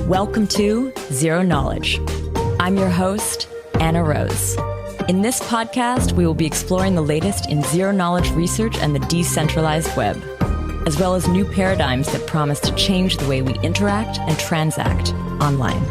Welcome to Zero Knowledge. I'm your host, Anna Rose. In this podcast, we will be exploring the latest in zero-knowledge research and the decentralized web, as well as new paradigms that promise to change the way we interact and transact online.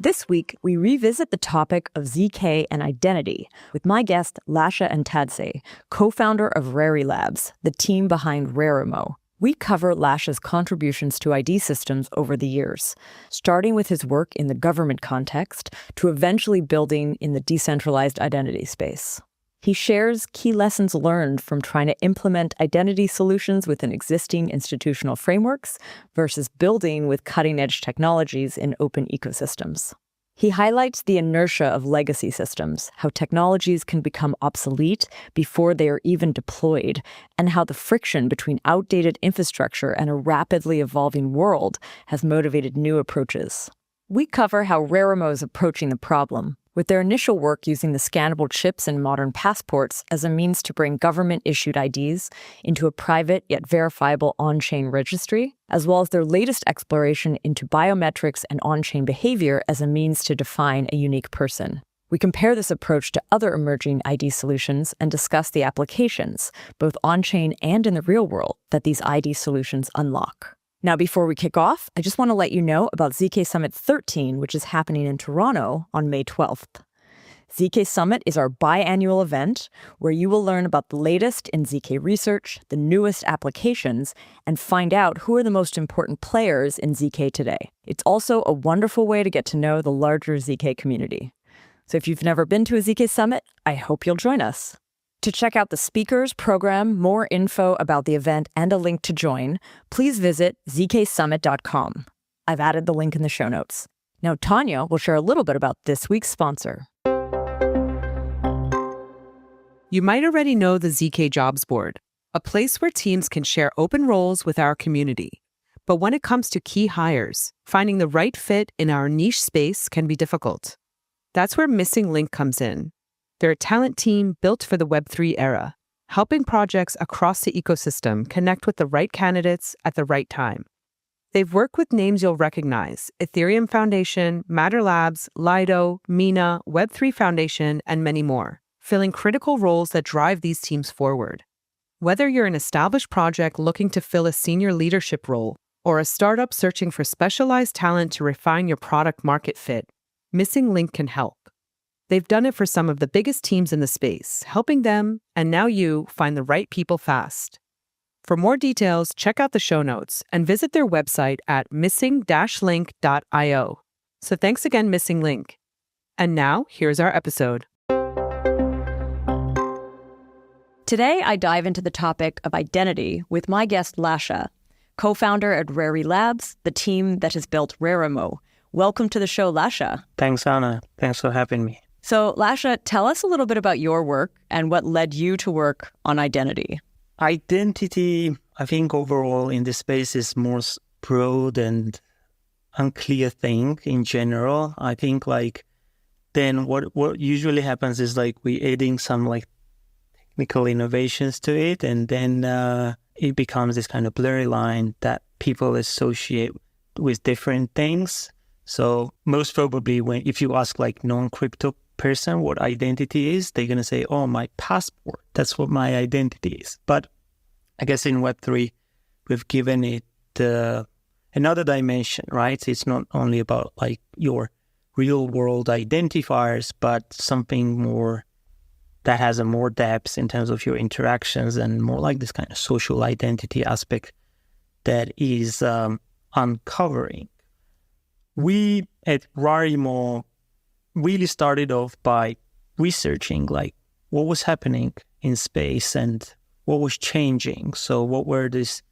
This week, we revisit the topic of ZK and identity with my guest, Lasha Antadze, co-founder of Rarimo, the team behind Rarimo. We cover Lasha's contributions to ID systems over the years, starting with his work in the government context to eventually building in the decentralized identity space. He shares key lessons learned from trying to implement identity solutions within existing institutional frameworks versus building with cutting-edge technologies in open ecosystems. He highlights the inertia of legacy systems, how technologies can become obsolete before they are even deployed, and how the friction between outdated infrastructure and a rapidly evolving world has motivated new approaches. We cover how Rarimo is approaching the problem, with their initial work using the scannable chips in modern passports as a means to bring government-issued IDs into a private yet verifiable on-chain registry, as well as their latest exploration into biometrics and on-chain behavior as a means to define a unique person. We compare this approach to other emerging ID solutions and discuss the applications, both on-chain and in the real world, that these ID solutions unlock. Now, before we kick off, I just want to let you know about ZK Summit 13, which is happening in Toronto on May 12th. ZK Summit is our biannual event where you will learn about the latest in ZK research, the newest applications, and find out who are the most important players in ZK today. It's also a wonderful way to get to know the larger ZK community. So if you've never been to a ZK Summit, I hope you'll join us. To check out the speakers, program, more info about the event, and a link to join, please visit zksummit.com. I've added the link in the show notes. Now, Tanya will share a little bit about this week's sponsor. You might already know the ZK Jobs Board, a place where teams can share open roles with our community. But when it comes to key hires, finding the right fit in our niche space can be difficult. That's where Missing Link comes in. They're a talent team built for the Web3 era, helping projects across the ecosystem connect with the right candidates at the right time. They've worked with names you'll recognize: Ethereum Foundation, Matter Labs, Lido, Mina, Web3 Foundation, and many more, filling critical roles that drive these teams forward. Whether you're an established project looking to fill a senior leadership role or a startup searching for specialized talent to refine your product market fit, Missing Link can help. They've done it for some of the biggest teams in the space, helping them, and now you, find the right people fast. For more details, check out the show notes and visit their website at missing-link.io. So thanks again, Missing Link. And now, here's our episode. Today, I dive into the topic of identity with my guest, Lasha, co-founder at Rarimo, the team that has built Rarimo. Welcome to the show, Lasha. Thanks, Anna. Thanks for having me. So, Lasha, tell us a little bit about your work and what led you to work on identity. Identity, I think overall in this space is more broad and unclear thing in general. I think then what usually happens is we adding some technical innovations to it, and then it becomes this kind of blurry line that people associate with different things. So most probably if you ask non-crypto person what identity is, they're going to say, oh, my passport, that's what my identity is. But I guess in Web3, we've given it another dimension, right? It's not only about your real world identifiers, but something more that has a more depth in terms of your interactions and more like this kind of social identity aspect that is uncovering. We at Rarimo really started off by researching what was happening in space and what was changing. So what were these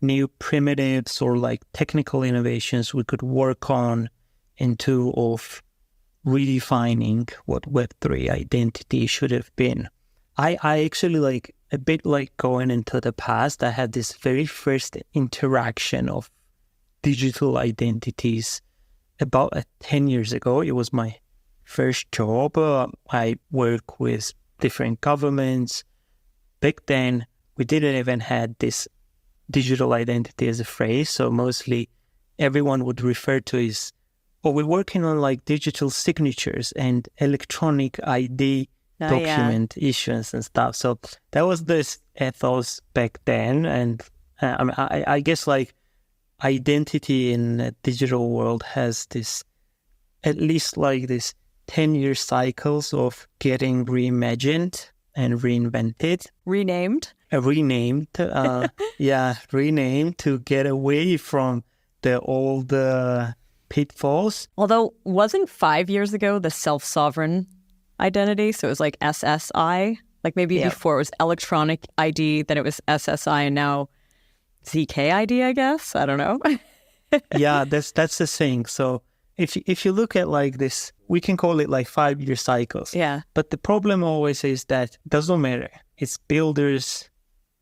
new primitives or technical innovations we could work on into of redefining what Web3 identity should have been. I actually a bit going into the past. I had this very first interaction of digital identities about 10 years ago. It was my first job. I worked with different governments. Back then, we didn't even had this digital identity as a phrase. So mostly everyone would refer to is, oh, we're working on like digital signatures and electronic ID document issuance and stuff. So that was this ethos back then. And I guess like identity in a digital world has this, at least like this 10-year cycles of getting reimagined and reinvented. Renamed? Renamed to get away from the old pitfalls. Although, wasn't 5 years ago the self-sovereign identity? So it was like SSI? Like maybe before it was electronic ID, then it was SSI, and now ZK ID, I guess? I don't know. Yeah, that's the thing. So if you look at like this, we can call it like 5-year cycles. Yeah. But the problem always is that it doesn't matter. It's builders,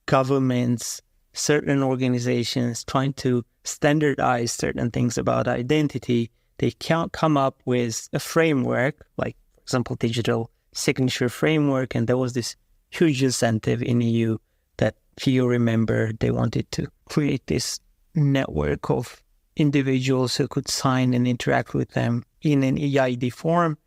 governments, certain organizations trying to standardize certain things about identity. They can't come up with a framework, like, for example, digital signature framework. And there was this huge incentive in EU that, if you remember, they wanted to create this network of individuals who could sign and interact with them in an EID form.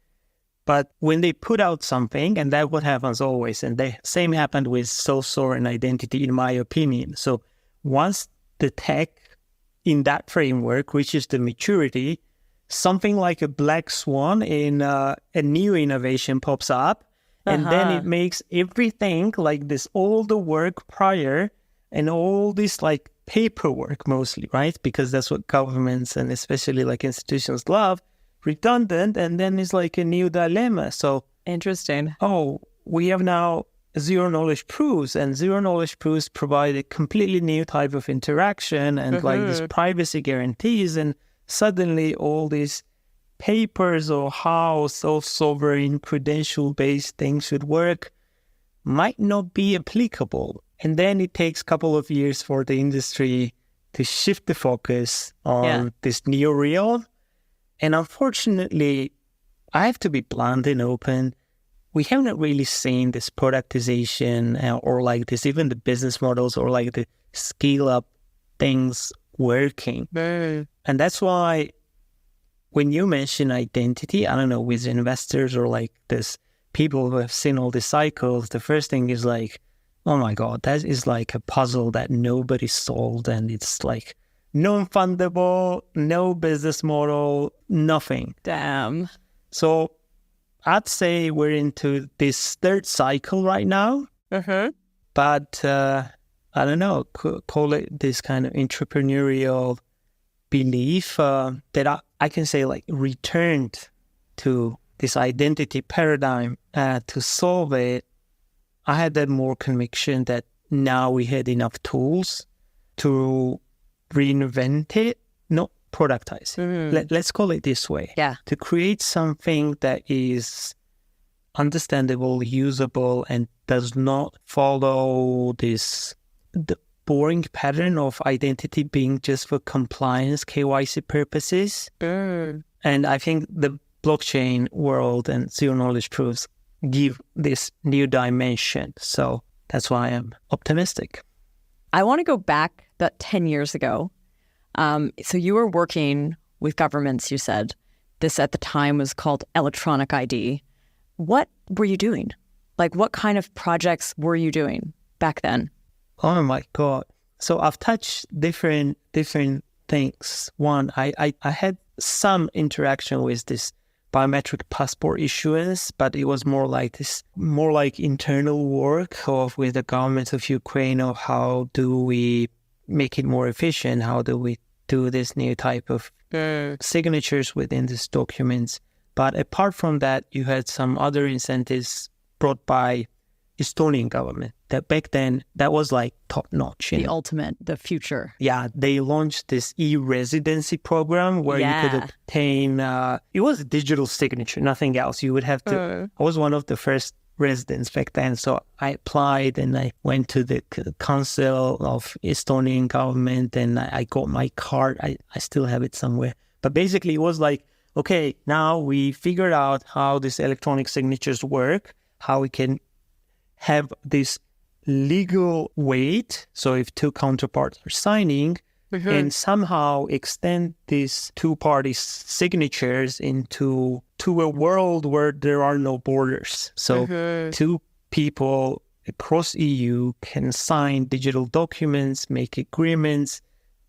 But when they put out something, and that's what happens always, and the same happened with self-sovereign identity, in my opinion. So once the tech in that framework reaches the maturity, something like a black swan in a new innovation pops up, and then it makes everything like this, all the work prior and all this like paperwork mostly, right? Because that's what governments and especially like institutions love, redundant, and then it's like a new dilemma. So interesting. Oh, we have now zero knowledge proofs, and zero knowledge proofs provide a completely new type of interaction and like these privacy guarantees, and suddenly all these papers or how self-sovereign credential-based things should work might not be applicable. And then it takes a couple of years for the industry to shift the focus on this new real. And unfortunately, I have to be blunt and open. We haven't really seen this productization or like this, even the business models or like the scale up things working. And that's why when you mention identity, I don't know, with investors or like this people who have seen all the cycles, the first thing is like, oh my God, that is like a puzzle that nobody solved, and it's like non-fundable, no business model, nothing. Damn. So I'd say we're into this third cycle right now. But I don't know, call it this kind of entrepreneurial belief that I can say like returned to this identity paradigm to solve it. I had that more conviction that now we had enough tools to reinvent it, not productize it. Let's call it this way. Yeah. To create something that is understandable, usable, and does not follow the boring pattern of identity being just for compliance, KYC purposes. And I think the blockchain world and zero knowledge proofs give this new dimension. So that's why I'm optimistic. I want to go back that 10 years ago. So you were working with governments, you said. This at the time was called electronic ID. What were you doing? Like, what kind of projects were you doing back then? Oh my God. So I've touched different things. One, I had some interaction with this biometric passport issuance, but it was more like internal work with the government of Ukraine of how do we make it more efficient? How do we do this new type of signatures within these documents? But apart from that, you had some other incentives brought by Estonian government that back then that was like top notch. The ultimate, the future. Yeah, they launched this e-residency program where you could obtain, it was a digital signature, nothing else. You would have to, I was one of the first residents back then. So I applied and I went to the council of Estonian government and I got my card. I still have it somewhere. But basically it was like, okay, now we figured out how these electronic signatures work, how we can have this legal weight. So if two counterparts are signing, and somehow extend these two parties' signatures into a world where there are no borders. So two people across EU can sign digital documents, make agreements,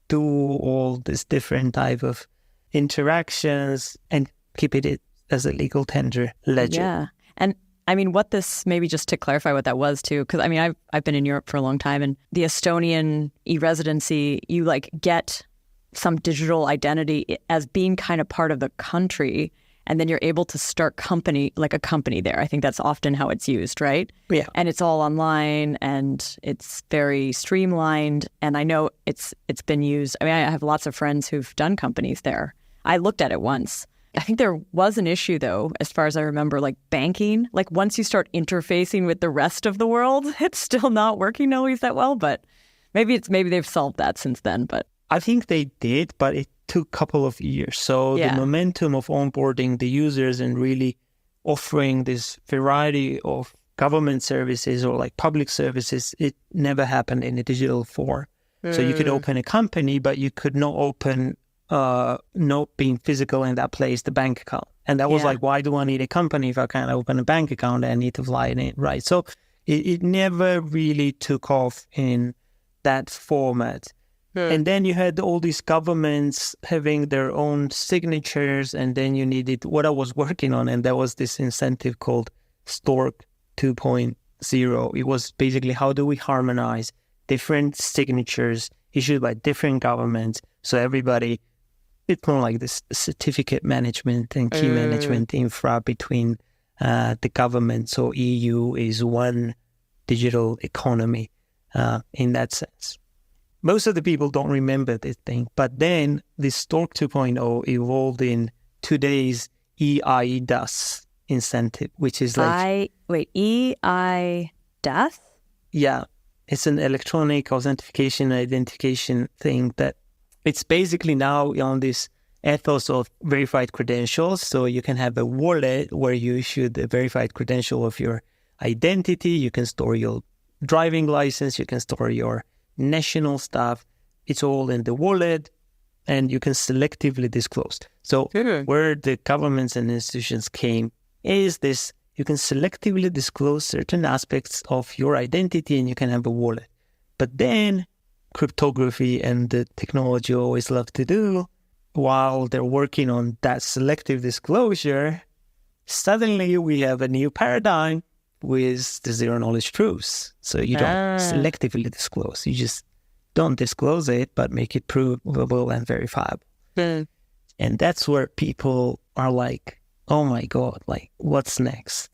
do all this different type of interactions, and keep it as a legal tender ledger. Yeah. And I mean, what this, maybe just to clarify what that was too, because I mean, I've been in Europe for a long time, and the Estonian e-residency, you like get some digital identity as being kind of part of the country, and then you're able to start a company there. I think that's often how it's used, right? Yeah. And it's all online and it's very streamlined. And I know it's been used. I mean, I have lots of friends who've done companies there. I looked at it once. I think there was an issue, though, as far as I remember, like banking. Like once you start interfacing with the rest of the world, it's still not working always that well. But maybe they've solved that since then. But I think they did, but it took a couple of years. So the momentum of onboarding the users and really offering this variety of government services or like public services, it never happened in a digital form. So you could open a company, but you could not open not being physical in that place, the bank account. And that was like, why do I need a company if I can't open a bank account? I need to fly in it, right? So it never really took off in that format. And then you had all these governments having their own signatures, and then you needed what I was working on, and there was this incentive called Stork 2.0. It was basically, how do we harmonize different signatures issued by different governments so everybody, it's more like this certificate management and key management infra between the government. So EU is one digital economy in that sense. Most of the people don't remember this thing, but then this Stork 2.0 evolved in today's EIDAS incentive, which is like... EIDAS? Yeah, it's an electronic authentication identification thing that it's basically now on this ethos of verified credentials. So you can have a wallet where you issue the verified credential of your identity. You can store your driving license. You can store your national stuff. It's all in the wallet, and you can selectively disclose. So where the governments and institutions came is this: you can selectively disclose certain aspects of your identity and you can have a wallet. But then cryptography and the technology always love to do, while they're working on that selective disclosure, suddenly we have a new paradigm with the zero knowledge proofs. So you don't selectively disclose. You just don't disclose it, but make it provable and verifiable. And that's where people are like, oh my God, like what's next?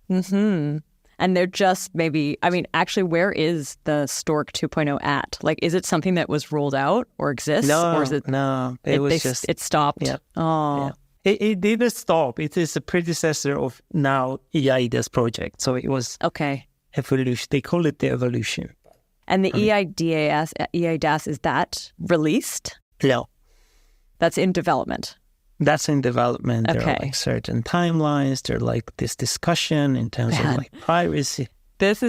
And they're just maybe, I mean, actually, where is the Stork 2.0 at? Like, is it something that was rolled out or exists? No, or is it, it stopped? Yeah. Oh. Yeah. It didn't stop. It is a predecessor of now EIDAS project. So it was evolution. They call it the evolution. And the EIDAS, is that released? No. That's in development. That's in development. Okay. There are like certain timelines. There are like this discussion in terms of like privacy. This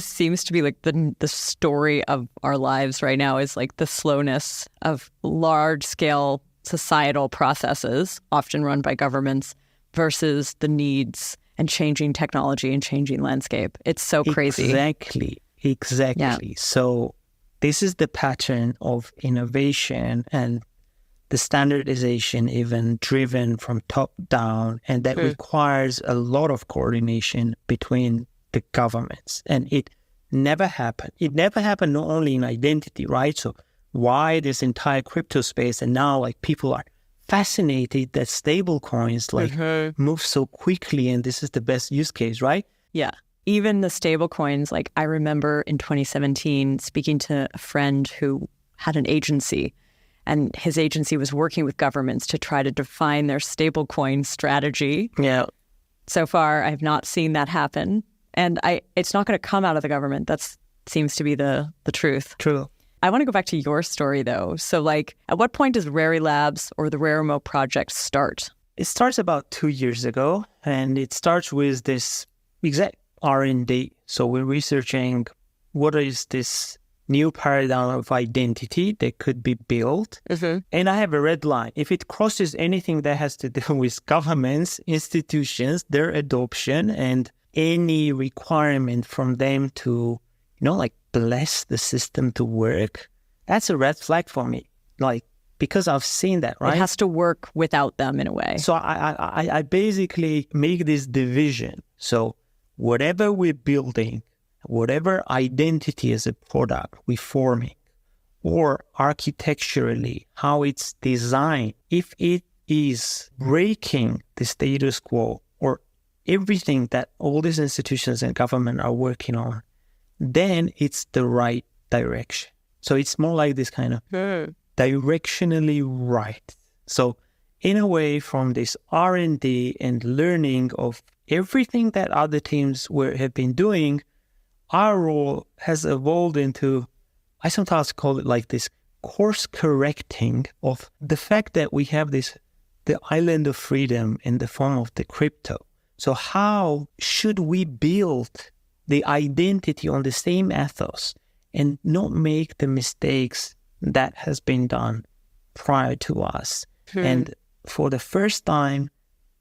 seems to be like the story of our lives right now, is like the slowness of large scale societal processes, often run by governments, versus the needs and changing technology and changing landscape. It's so crazy. Exactly. Yeah. So this is the pattern of innovation and the standardization, even driven from top down, and that requires a lot of coordination between the governments. And it never happened. It never happened not only in identity, right? So why this entire crypto space, and now like people are fascinated that stable coins like move so quickly, and this is the best use case, right? Yeah. Even the stable coins, like I remember in 2017 speaking to a friend who had an agency, and his agency was working with governments to try to define their stablecoin strategy. Yeah. So far, I have not seen that happen. And it's not going to come out of the government. That seems to be the truth. True. I want to go back to your story, though. So, like, at what point does Rari Labs or the Rarimo project start? It starts about 2 years ago, and it starts with this exact R&D. So we're researching what is this new paradigm of identity that could be built. And I have a red line. If it crosses anything that has to do with governments, institutions, their adoption, and any requirement from them to, like bless the system to work, that's a red flag for me. Like, because I've seen that, right? It has to work without them in a way. So I basically make this division. So whatever we're building, whatever identity as a product we're forming, or architecturally, how it's designed, if it is breaking the status quo or everything that all these institutions and government are working on, then it's the right direction. So it's more like this kind of directionally right. So in a way, from this R&D and learning of everything that other teams have been doing, our role has evolved into, I sometimes call it like this course correcting of the fact that we have the island of freedom in the form of the crypto. So how should we build the identity on the same ethos and not make the mistakes that has been done prior to us? And for the first time,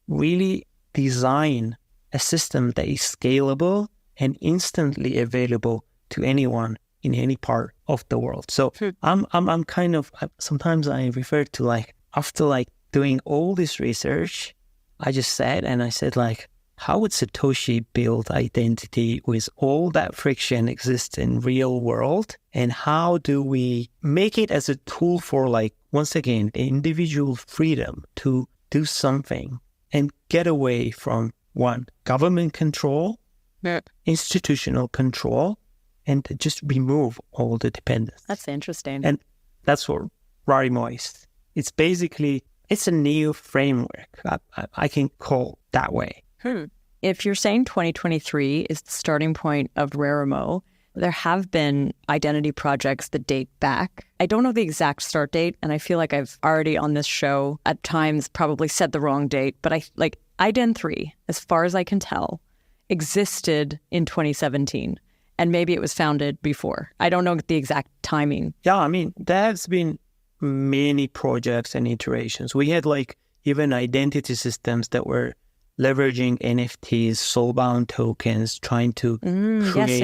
really design a system that is scalable and instantly available to anyone in any part of the world. So I'm kind of, sometimes I refer to like, after like doing all this research, I just said like, how would Satoshi build identity with all that friction exists in real world? And how do we make it as a tool for, like, once again, individual freedom to do something and get away from one, government control, institutional control, and just remove all the dependence. That's interesting. And that's what Rarimo is. It's basically, it's a new framework. I can call that way. If you're saying 2023 is the starting point of Rarimo, there have been identity projects that date back. I don't know the exact start date, and I feel like I've already on this show at times probably said the wrong date, but IDEN 3, as far as I can tell, existed in 2017, and maybe it was founded before. I don't know the exact timing. Yeah, I mean, there's been many projects and iterations. We had like even identity systems that were leveraging NFTs, soulbound tokens, trying to create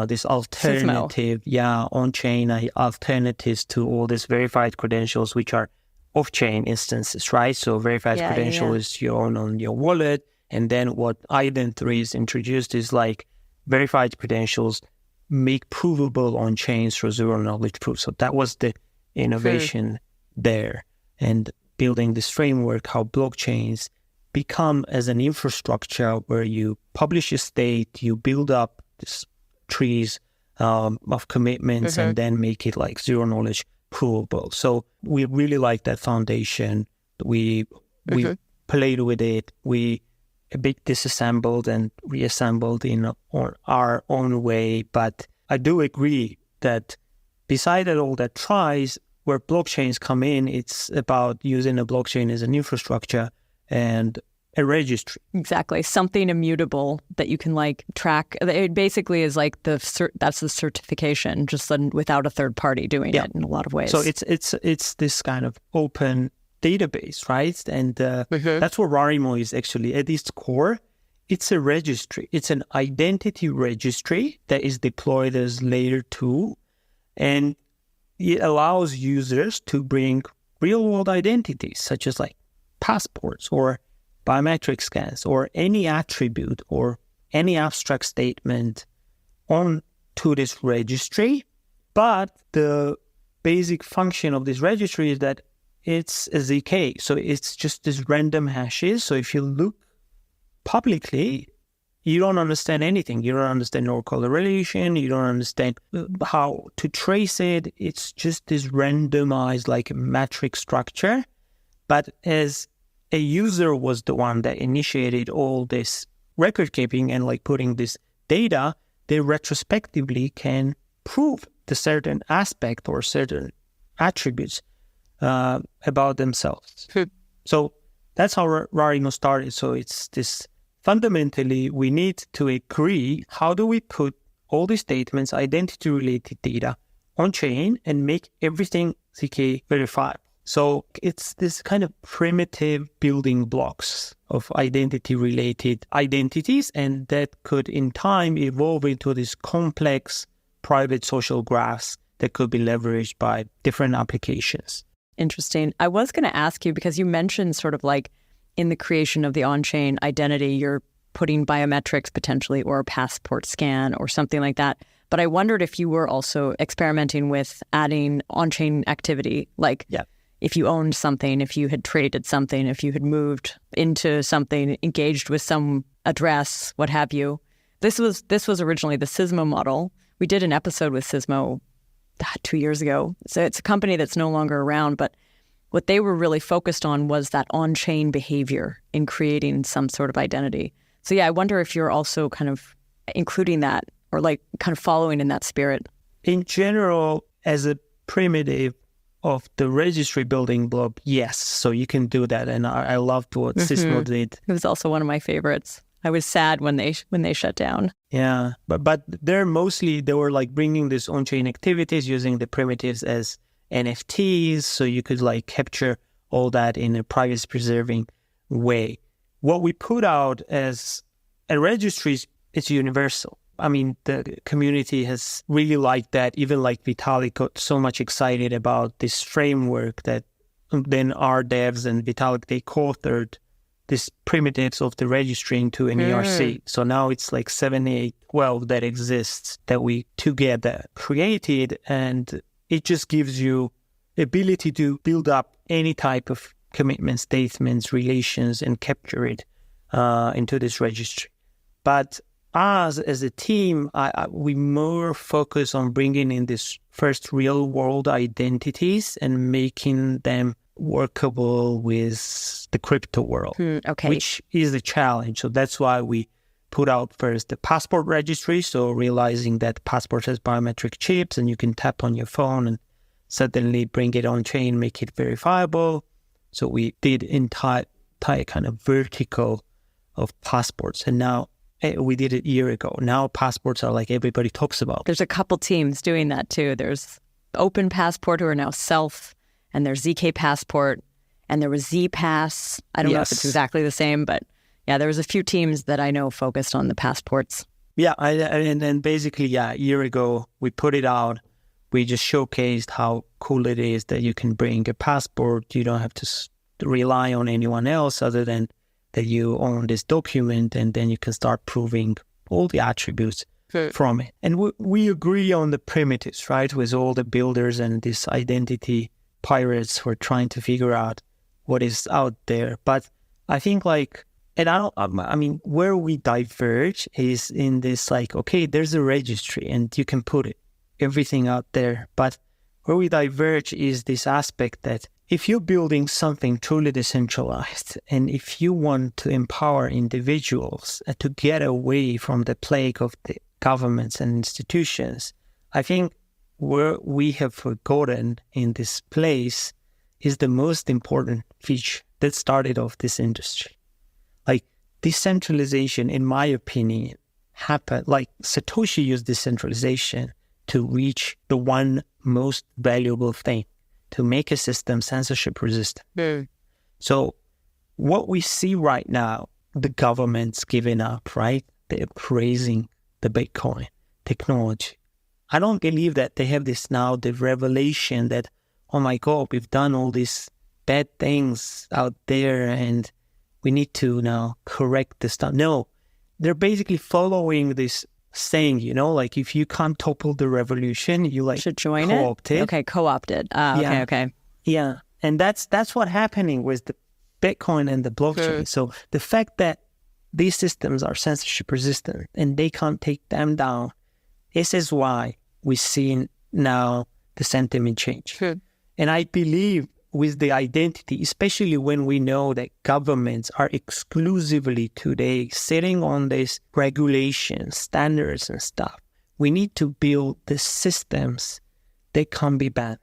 this alternative, on-chain alternatives to all these verified credentials, which are off-chain instances, right? So verified credential is your own on your wallet. And then what IDEN 3 is introduced is like verified credentials make provable on chains through zero-knowledge proof. So that was the innovation there. And building this framework, how blockchains become as an infrastructure where you publish a state, you build up this trees of commitments and then make it like zero-knowledge provable. So we really like that foundation. We played with it. We a bit disassembled and reassembled in our own way. But I do agree that beside all that tries, where blockchains come in, it's about using a blockchain as an infrastructure and a registry. Exactly. Something immutable that you can like track. It basically is like that's the certification, just without a third party doing it in a lot of ways. So it's this kind of open database, right? And that's what Rarimo is actually at its core. It's a registry. It's an identity registry that is deployed as layer 2, and it allows users to bring real-world identities, such as like passports or biometric scans or any attribute or any abstract statement onto this registry. But the basic function of this registry is that it's a ZK. So it's just this random hashes. So if you look publicly, you don't understand anything. You don't understand no correlation. You don't understand how to trace it. It's just this randomized like metric structure. But as a user was the one that initiated all this record keeping and like putting this data, they retrospectively can prove the certain aspect or certain attributes about themselves. So that's how Rarimo started. So it's this, fundamentally, we need to agree, how do we put all the statements, identity-related data on-chain and make everything ZK verifiable. So it's this kind of primitive building blocks of identity-related identities, and that could in time evolve into these complex private social graphs that could be leveraged by different applications. Interesting. I was going to ask you, because you mentioned sort of like in the creation of the on-chain identity, you're putting biometrics potentially or a passport scan or something like that. But I wondered if you were also experimenting with adding on-chain activity, like if you owned something, if you had traded something, if you had moved into something, engaged with some address, what have you. This was originally the Sysmo model. We did an episode with Sysmo 2 years ago. So it's a company that's no longer around, but what they were really focused on was that on-chain behavior in creating some sort of identity. So yeah, I wonder if you're also kind of including that or like kind of following in that spirit. In general, as a primitive of the registry building block, yes. So you can do that. And I loved what Sysmo did. It was also one of my favorites. I was sad when they shut down. Yeah, but they were like bringing this on-chain activities using the primitives as NFTs, so you could like capture all that in a privacy-preserving way. What we put out as a registries, it's universal. I mean, the community has really liked that. Even like Vitalik got so much excited about this framework that then our devs and Vitalik, they co-authored these primitives of the registry into an ERC. So now it's like 7, 8, 12 that exists that we together created, and it just gives you the ability to build up any type of commitment statements, relations, and capture it into this registry. But us as a team, we more focus on bringing in this first real-world identities and making them workable with the crypto world, which is the challenge. So that's why we put out first the passport registry. So realizing that passport has biometric chips and you can tap on your phone and suddenly bring it on chain, make it verifiable. So we did entire kind of vertical of passports. And now we did it a year ago. Now passports are like everybody talks about. There's a couple teams doing that too. There's Open Passport, who are now Self, and there's ZK Passport, and there was ZPass. I don't know if it's exactly the same, but yeah, there was a few teams that I know focused on the passports. Yeah, and then basically, a year ago, we put it out. We just showcased how cool it is that you can bring a passport. You don't have to rely on anyone else other than that you own this document, and then you can start proving all the attributes from it. And we agree on the primitives, right, with all the builders and this identity pirates who are trying to figure out what is out there. But I think like, and I mean, where we diverge is in this like, okay, there's a registry and you can put everything out there. But where we diverge is this aspect that if you're building something truly decentralized, and if you want to empower individuals to get away from the plague of the governments and institutions, I think where we have forgotten in this place is the most important feature that started off this industry. Like decentralization, in my opinion, happened, like Satoshi used decentralization to reach the one most valuable thing, to make a system censorship-resistant. So what we see right now, the government's giving up, right? They're praising the Bitcoin technology. I don't believe that they have this now, the revelation that, oh my God, we've done all these bad things out there and we need to now correct this stuff. No, they're basically following this saying, you know, like if you can't topple the revolution, you like should join co-opt it. Okay, co-opted. Okay. Yeah, and that's what's happening with the Bitcoin and the blockchain. So the fact that these systems are censorship resistant and they can't take them down, this is why we see now the sentiment change. And I believe with the identity, especially when we know that governments are exclusively today sitting on these regulations, standards and stuff, we need to build the systems that can be banned.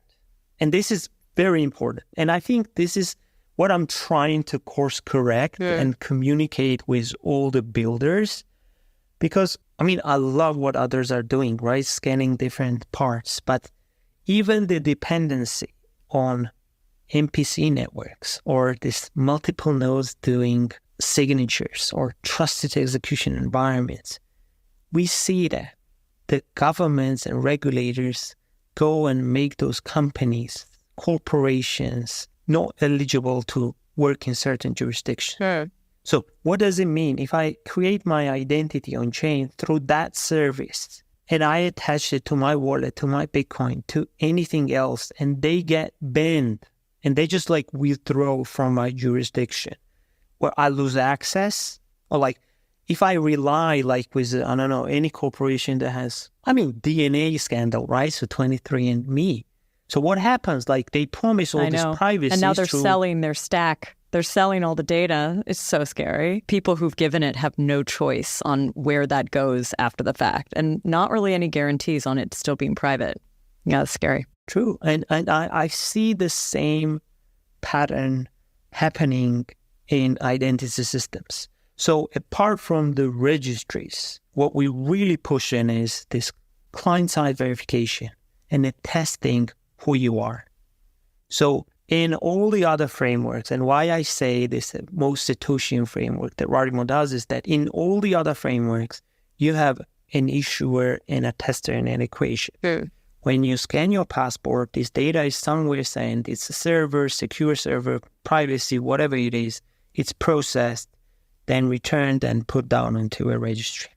And this is very important. And I think this is what I'm trying to course correct and communicate with all the builders, because I mean, I love what others are doing, right? Scanning different parts, but even the dependency on MPC networks or this multiple nodes doing signatures or trusted execution environments, we see that the governments and regulators go and make those companies, corporations, not eligible to work in certain jurisdictions. Sure. So what does it mean? If I create my identity on chain through that service and I attach it to my wallet, to my Bitcoin, to anything else, and they get banned and they just like withdraw from my jurisdiction, where I lose access, or like if I rely like with, I don't know, any corporation that has, I mean, DNA scandal, right? So 23andMe. So what happens? Like they promise all this privacy. And now they're selling their stack. They're selling all the data. It's so scary. People who've given it have no choice on where that goes after the fact, and not really any guarantees on it still being private. Yeah, it's scary. True. And I see the same pattern happening in identity systems. So apart from the registries, what we really push in is this client-side verification and the testing who you are. So in all the other frameworks, and why I say this most Satoshian framework that Rarimo does is that in all the other frameworks, you have an issuer and a tester in an equation. When you scan your passport, this data is somewhere sent. It's a server, secure server, privacy, whatever it is. It's processed, then returned and put down into a registry.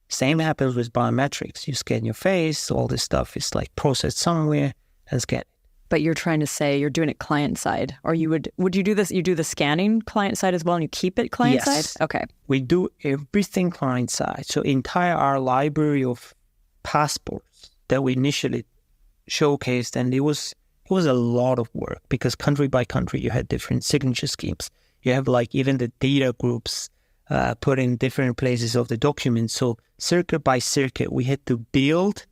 Same happens with biometrics. You scan your face, all this stuff is like processed somewhere and scanned. But you're trying to say you're doing it client side, or you would you do this? You do the scanning client side as well, and you keep it client side. Okay, we do everything client side. So entire our library of passports that we initially showcased, and it was a lot of work because country by country you had different signature schemes. You have like even the data groups put in different places of the document. So circuit by circuit, we had to build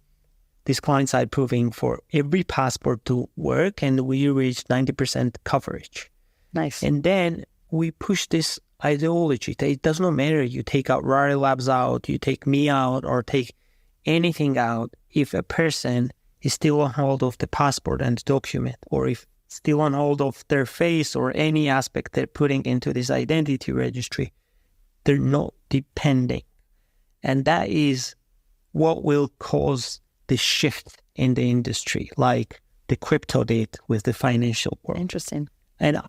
this client-side proving for every passport to work, and we reached 90% coverage. Nice. And then we push this ideology that it does not matter. You take out Rari Labs out, you take me out, or take anything out. If a person is still on hold of the passport and the document, or if still on hold of their face or any aspect they're putting into this identity registry, they're not depending. And that is what will cause the shift in the industry, like the crypto did with the financial world. Interesting. And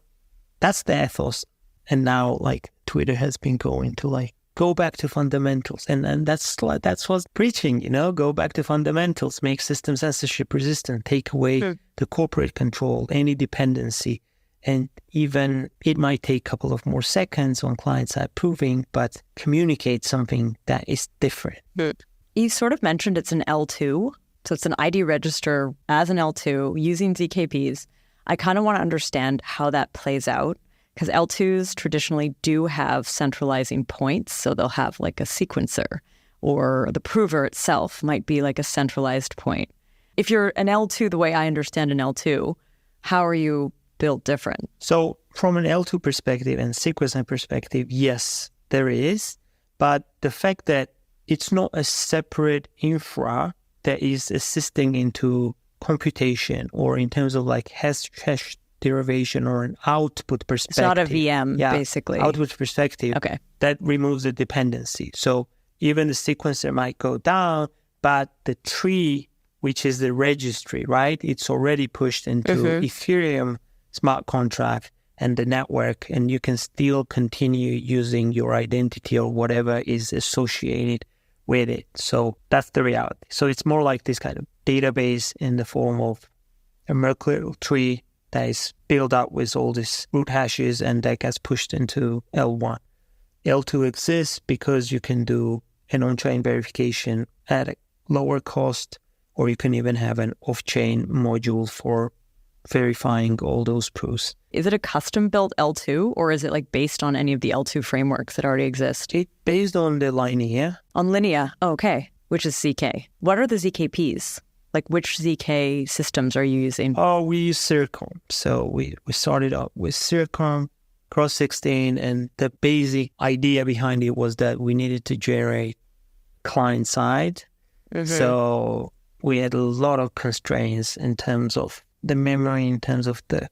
that's the ethos. And now like Twitter has been going to like, go back to fundamentals. And that's what's preaching, go back to fundamentals, make systems censorship resistant, take away the corporate control, any dependency. And even it might take a couple of more seconds on client side proving, but communicate something that is different. You sort of mentioned it's an L2. So it's an ID register as an L2 using ZKPs. I kind of want to understand how that plays out, because L2s traditionally do have centralizing points. So they'll have like a sequencer, or the prover itself might be like a centralized point. If you're an L2, the way I understand an L2, how are you built different? So from an L2 perspective and sequencing perspective, yes, there is. But the fact that it's not a separate infra that is assisting into computation or in terms of like hash derivation or an output perspective. It's not a VM, basically. Output perspective. Okay. That removes the dependency. So even the sequencer might go down, but the tree, which is the registry, right? It's already pushed into Ethereum smart contract and the network, and you can still continue using your identity or whatever is associated with it. So that's the reality. So it's more like this kind of database in the form of a Merkle tree that is built up with all these root hashes and that gets pushed into L1. L2 exists because you can do an on-chain verification at a lower cost, or you can even have an off-chain module for verifying all those proofs. Is it a custom-built L2, or is it like based on any of the L2 frameworks that already exist? It's based on the Linea. On Linea, okay, which is ZK. What are the ZKPs? Like which ZK systems are you using? Oh, we use Circom. So we started out with Circom, Cross 16, and the basic idea behind it was that we needed to generate client side. So we had a lot of constraints in terms of the memory, in terms of the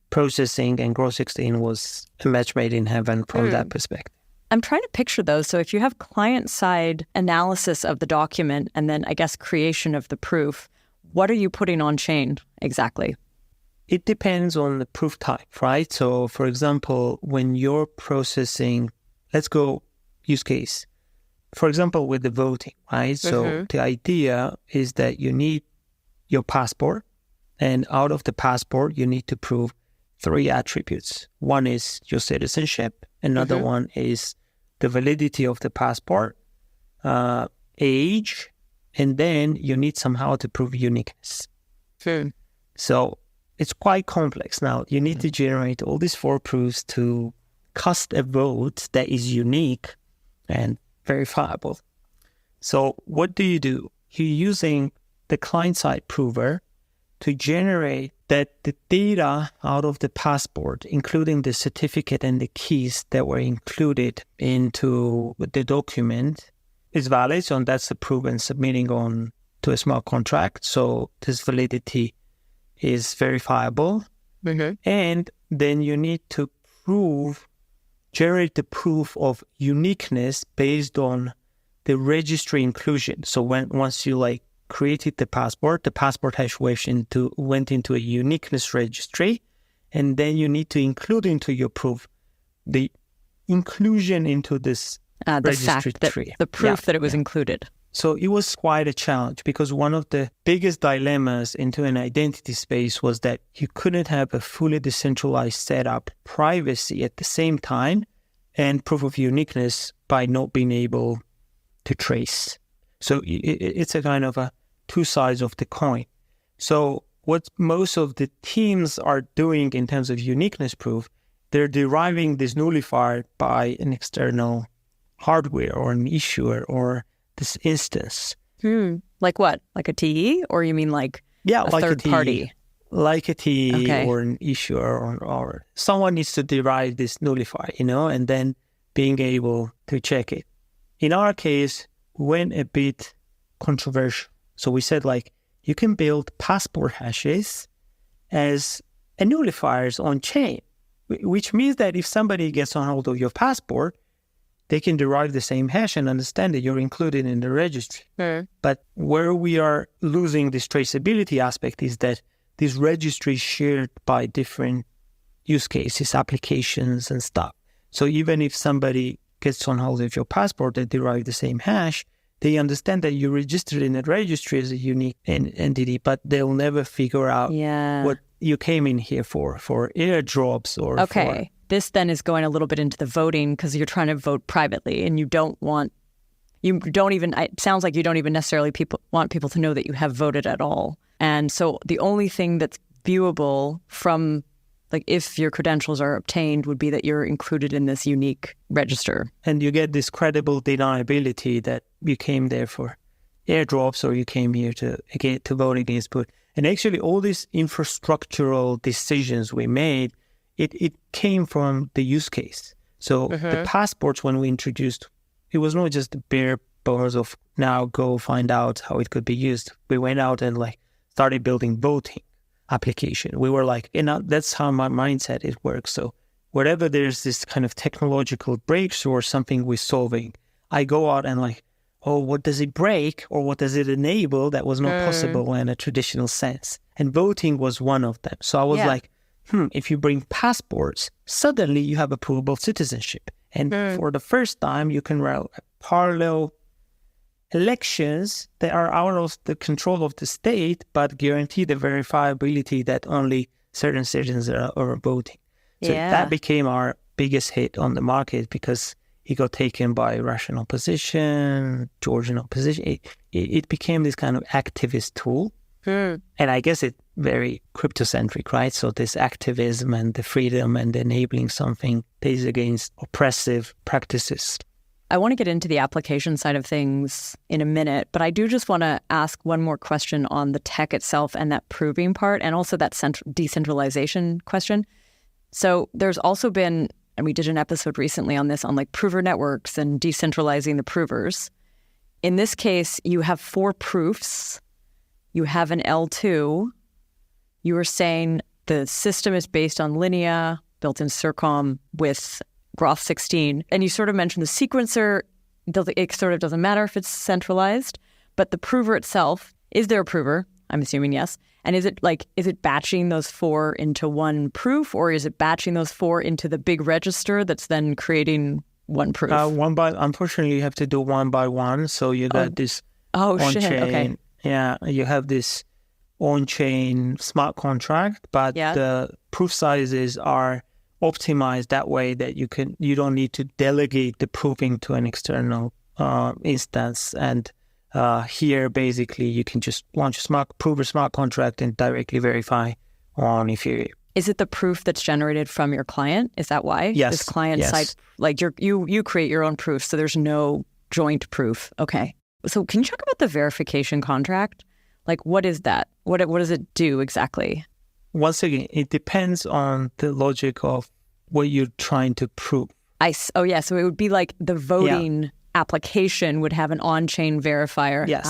processing, and Gross16 was a match made in heaven from that perspective. I'm trying to picture those. So if you have client-side analysis of the document and then, I guess, creation of the proof, what are you putting on chain exactly? It depends on the proof type, right? So, for example, when you're processing, let's go use case. For example, with the voting, right? So the idea is that you need your passport, and out of the passport, you need to prove 3 attributes. One is your citizenship. Another one is the validity of the passport, age, and then you need somehow to prove uniqueness. So it's quite complex. Now, you need to generate all these 4 proofs to cast a vote that is unique and verifiable. So what do? You're using the client-side prover to generate that the data out of the passport, including the certificate and the keys that were included into the document, is valid. So that's the proof and submitting on to a smart contract. So this validity is verifiable. And then you need to generate the proof of uniqueness based on the registry inclusion. So once you created the passport hash went into a uniqueness registry, and then you need to include into your proof the inclusion into this registry tree. The proof that it was included. So it was quite a challenge, because one of the biggest dilemmas into an identity space was that you couldn't have a fully decentralized setup, privacy at the same time, and proof of uniqueness by not being able to trace. So it's a kind of a 2 sides of the coin. So what most of the teams are doing in terms of uniqueness proof, they're deriving this nullifier by an external hardware or an issuer or this instance. Like what? Like a TE? Or you mean like a third party? Like a TE or an issuer or someone needs to derive this nullifier, and then being able to check it. In our case, we went a bit controversial. So we said, you can build passport hashes as a nullifiers on chain, which means that if somebody gets on hold of your passport, they can derive the same hash and understand that you're included in the registry. But where we are losing this traceability aspect is that these registries shared by different use cases, applications, and stuff. So even if somebody gets on hold of your passport, they derive the same hash, they understand that you registered in that registry as a unique entity, but they'll never figure out what you came in here for airdrops or Okay. This then is going a little bit into the voting, because you're trying to vote privately and it sounds like you don't even necessarily want people to know that you have voted at all. And so the only thing that's viewable from, if your credentials are obtained, would be that you're included in this unique register. And you get this credible deniability that you came there for airdrops or you came here to vote against put. And actually all these infrastructural decisions we made, it came from the use case. So the passports, when we introduced, it was not just the bare bones of now go find out how it could be used. We went out and started building voting application. We were that's how my mindset it works. So wherever there's this kind of technological breakthrough or something we're solving, I go out and what does it break or what does it enable that was not possible in a traditional sense? And voting was one of them. So I was if you bring passports, suddenly you have a provable citizenship. And for the first time, you can run parallel elections that are out of the control of the state, but guarantee the verifiability that only certain citizens are voting. So that became our biggest hit on the market, because it got taken by Russian opposition, Georgian opposition. It became this kind of activist tool. And I guess it very cryptocentric, right? So this activism and the freedom and enabling something that is against oppressive practices. I want to get into the application side of things in a minute, but I do just want to ask one more question on the tech itself and that proving part, and also that decentralization question. So there's also been, and we did an episode recently on this, on prover networks and decentralizing the provers. in this case, you have 4 proofs. You have an L2. You were saying the system is based on Linea, built-in Circom with Groth 16. And you sort of mentioned the sequencer. It sort of doesn't matter if it's centralized, but the prover itself, is there a prover? I'm assuming yes. And is it batching those 4 into one proof, or is it batching those 4 into the big register that's then creating one proof? Unfortunately, you have to do one by one. So you got this shit. Onchain. Okay. Yeah, you have this on-chain smart contract, but the proof sizes are optimized that way that you don't need to delegate the proving to an external instance. And here, basically, you can just launch a prover smart contract and directly verify on Ethereum. Is it the proof that's generated from your client? Is that why? Yes. This client side, like you create your own proof, so there's no joint proof. Okay. So can you talk about the verification contract? Like, what is that? What does it do exactly? Once again, it depends on the logic of what you're trying to prove. So it would be like the voting application would have an on-chain verifier. Yes.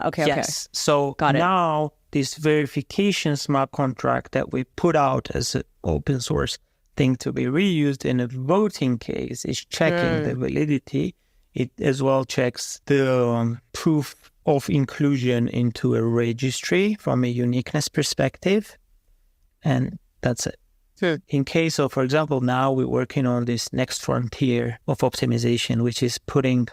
Okay. Yes. So Got it. Now this verification smart contract that we put out as an open source thing to be reused in a voting case is checking the validity. It as well checks the proof of inclusion into a registry from a uniqueness perspective. And that's it. In case of, for example, now we're working on this next frontier of optimization, which is putting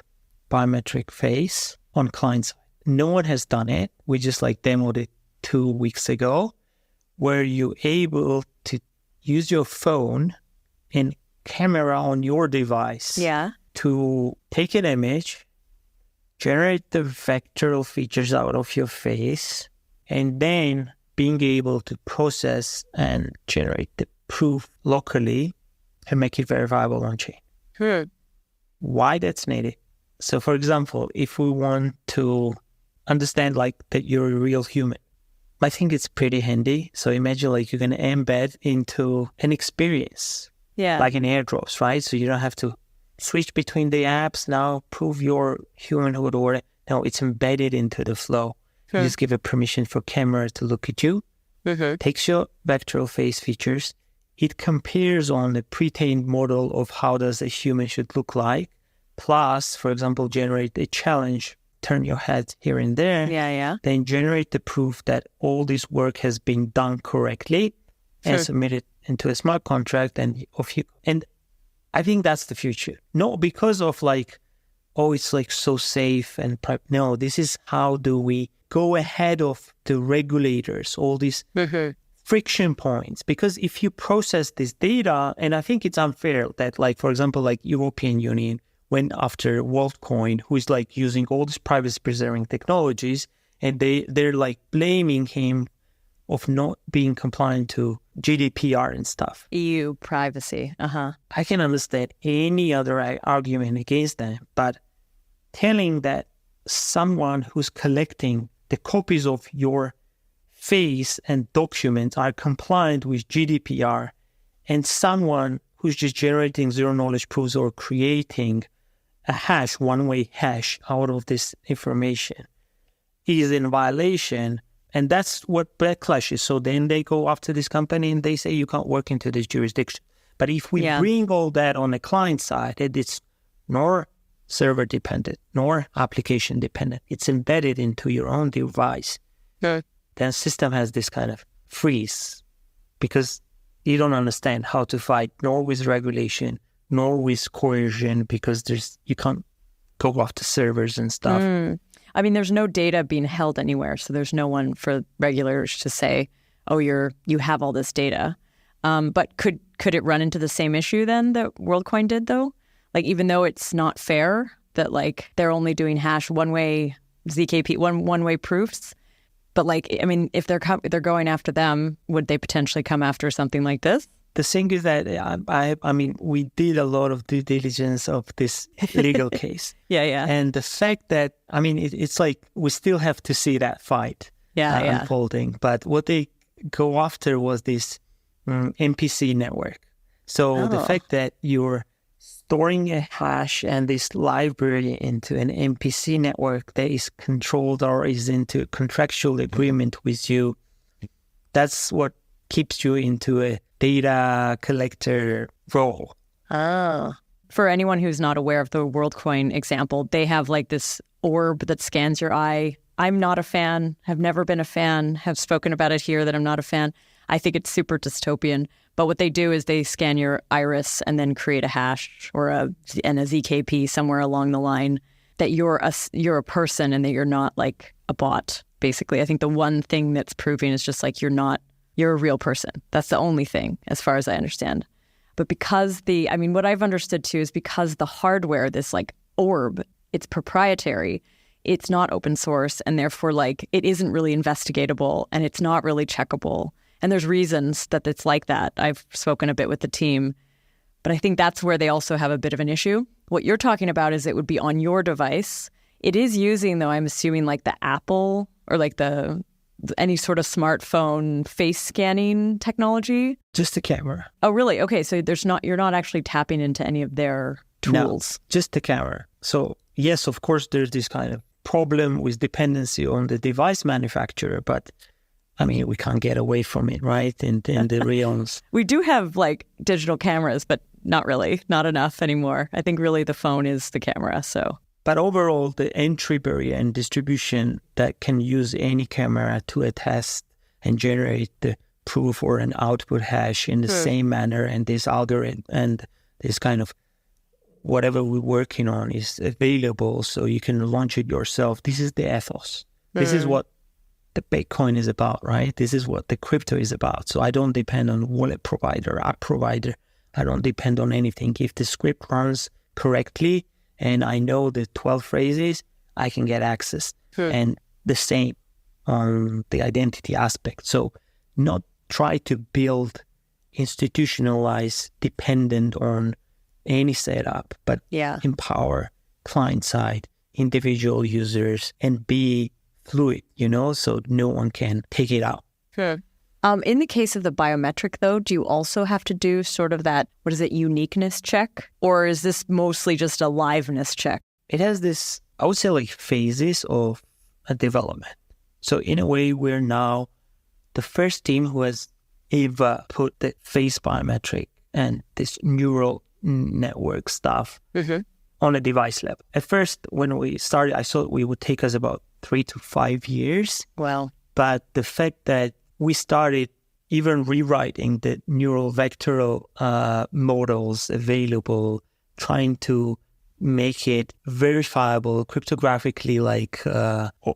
biometric face on client side. No one has done it. We just demoed it 2 weeks ago, where you're able to use your phone and camera on your device to take an image, generate the vectoral features out of your face, and then being able to process and generate the proof locally and make it verifiable on chain. Why that's needed? So, for example, if we want to understand that you're a real human, I think it's pretty handy. So imagine you're going to embed into an experience, like an airdrops, right? So you don't have to switch between the apps now, prove your humanhood, or no, it's embedded into the flow. You just give a permission for camera to look at you, takes your vectoral face features, it compares on the pre-trained model of how does a human should look like, plus, for example, generate a challenge, turn your head here and there, then generate the proof that all this work has been done correctly and submit it into a smart contract and I think that's the future. No, because of it's so safe and no, this is how do we go ahead of the regulators, all these friction points. Because if you process this data, and I think it's unfair that for example, European Union went after WorldCoin, who is using all these privacy preserving technologies, and they're blaming him of not being compliant to GDPR and stuff. EU privacy. I can understand any other argument against them, but telling that someone who's collecting the copies of your face and documents are compliant with GDPR, and someone who's just generating zero knowledge proofs or creating a hash, one-way hash out of this information is in violation. And that's what backlash is. So then they go after this company and they say you can't work into this jurisdiction. But if we bring all that on the client side, it's nor server dependent, nor application dependent. It's embedded into your own device. Then system has this kind of freeze because you don't understand how to fight nor with regulation, nor with coercion, because you can't go after servers and stuff. I mean, there's no data being held anywhere, so there's no one for regulators to say, "Oh, you have all this data." But could it run into the same issue then that WorldCoin did, though? Even though it's not fair that they're only doing hash one-way ZKP one-way proofs, but if they're going after them, would they potentially come after something like this? The thing is that I mean, we did a lot of due diligence of this legal case. And the fact that, I mean, it's we still have to see that fight unfolding. But what they go after was this NPC network. So the fact that you're storing a hash and this library into an MPC network that is controlled or is into contractual agreement with you, that's what keeps you into a data collector role. Oh. For anyone who's not aware of the WorldCoin example, they have like this orb that scans your eye. I'm not a fan, have never been a fan, have spoken about it here that I'm not a fan. I think it's super dystopian. But what they do is they scan your iris and then create a hash or a ZKP somewhere along the line that you're a person and that you're not like a bot, basically. I think the one thing that's proving is just like you're a real person. That's the only thing, as far as I understand. But because what I've understood too is because the hardware, this like orb, it's proprietary, it's not open source, and therefore like it isn't really investigatable and it's not really checkable. And there's reasons that it's like that. I've spoken a bit with the team, but I think that's where they also have a bit of an issue. What you're talking about is it would be on your device. It is using, though, I'm assuming like the Apple or like any sort of smartphone face scanning technology. Just the camera. Oh, really? Okay, so you're not actually tapping into any of their tools. No, just the camera. So yes, of course, there's this kind of problem with dependency on the device manufacturer, but I mean, we can't get away from it, right? In the realms. We do have like digital cameras, but not really, not enough anymore. I think really the phone is the camera, so. But overall, the entry barrier and distribution that can use any camera to attest and generate the proof or an output hash in the same manner, and this algorithm and this kind of whatever we're working on is available, so you can launch it yourself. This is the ethos. This is what the Bitcoin is about, right? This is what the crypto is about. So I don't depend on wallet provider, app provider. I don't depend on anything. If the script runs correctly and I know the 12 phrases, I can get access. And the same on the identity aspect. So not try to build institutionalized dependent on any setup, but empower client side, individual users, and be fluid, so no one can take it out. In the case of the biometric, though, do you also have to do sort of that, uniqueness check? Or is this mostly just a liveness check? It has this, I would say, like phases of a development. So in a way, we're now the first team who has ever put the face biometric and this neural network stuff on a device level. At first, when we started, I thought it would take us about 3 to 5 years. Wow. But the fact that we started even rewriting the neural vectoral models available, trying to make it verifiable cryptographically, like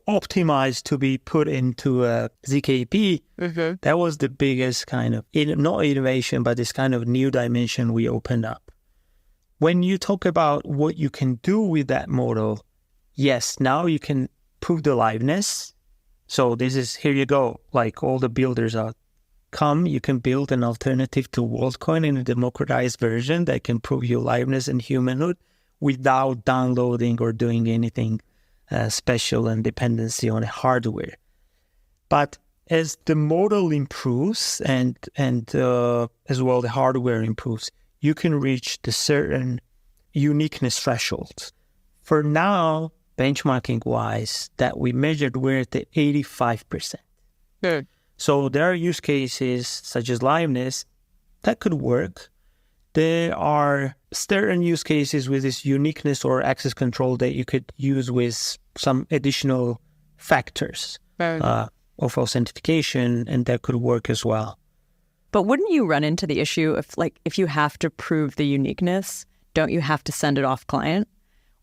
optimized to be put into a ZKP, that was the biggest kind of, not innovation, but this kind of new dimension we opened up. When you talk about what you can do with that model, yes, now you can prove the liveness. So this is, here you go, like all the builders are, you can build an alternative to WorldCoin in a democratized version that can prove your liveness and humanhood without downloading or doing anything special and dependency on hardware. But as the model improves and as well the hardware improves, you can reach the certain uniqueness thresholds. For now, benchmarking-wise, that we measured, we're at the 85%. So there are use cases such as liveness that could work. There are certain use cases with this uniqueness or access control that you could use with some additional factors of authentication, and that could work as well. But wouldn't you run into the issue if you have to prove the uniqueness, don't you have to send it off client?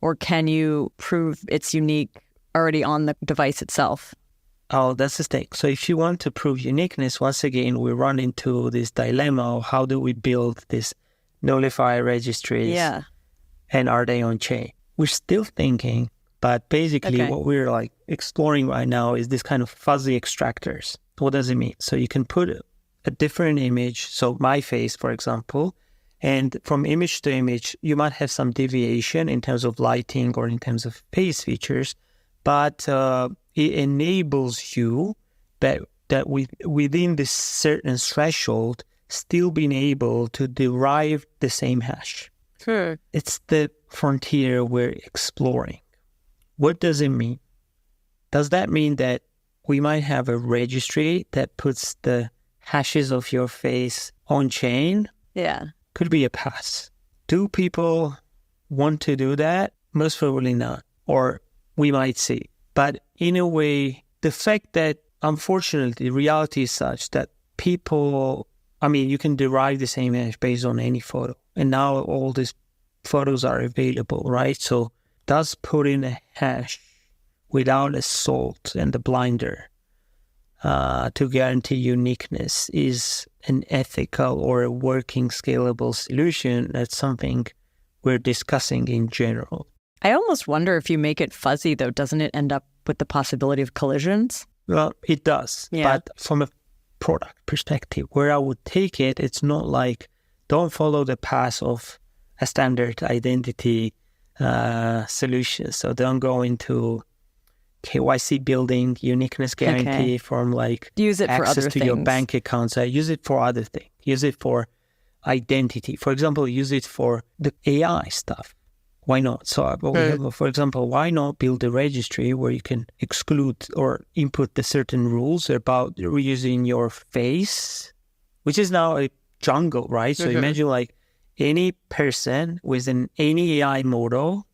Or can you prove it's unique already on the device itself? Oh, that's the thing. So if you want to prove uniqueness, once again, we run into this dilemma of how do we build this nullify registries and are they on chain? We're still thinking, but basically what we're exploring right now is this kind of fuzzy extractors. What does it mean? So you can put a different image, so my face, for example, and from image to image, you might have some deviation in terms of lighting or in terms of face features, but it enables you that within this certain threshold, still being able to derive the same hash. It's the frontier we're exploring. What does it mean? Does that mean that we might have a registry that puts the hashes of your face on chain? Yeah. Could be a pass. Do people want to do that? Most probably not. Or we might see. But in a way, the fact that unfortunately reality is such that people, you can derive the same hash based on any photo. And now all these photos are available, right? So does put in a hash without a salt and the blinder to guarantee uniqueness is an ethical or a working scalable solution? That's something we're discussing in general. I almost wonder if you make it fuzzy, though, doesn't it end up with the possibility of collisions? Well, it does. Yeah. But from a product perspective, where I would take it, it's not like don't follow the path of a standard identity solution. So don't go into KYC building, uniqueness guarantee from like use it for access other to things. your bank accounts. Use it for other things. Use it for identity. For example, use it for the AI stuff. Why not? So, for example, why not build a registry where you can exclude or input the certain rules about reusing your face, which is now a jungle, right? So imagine like any person with any AI model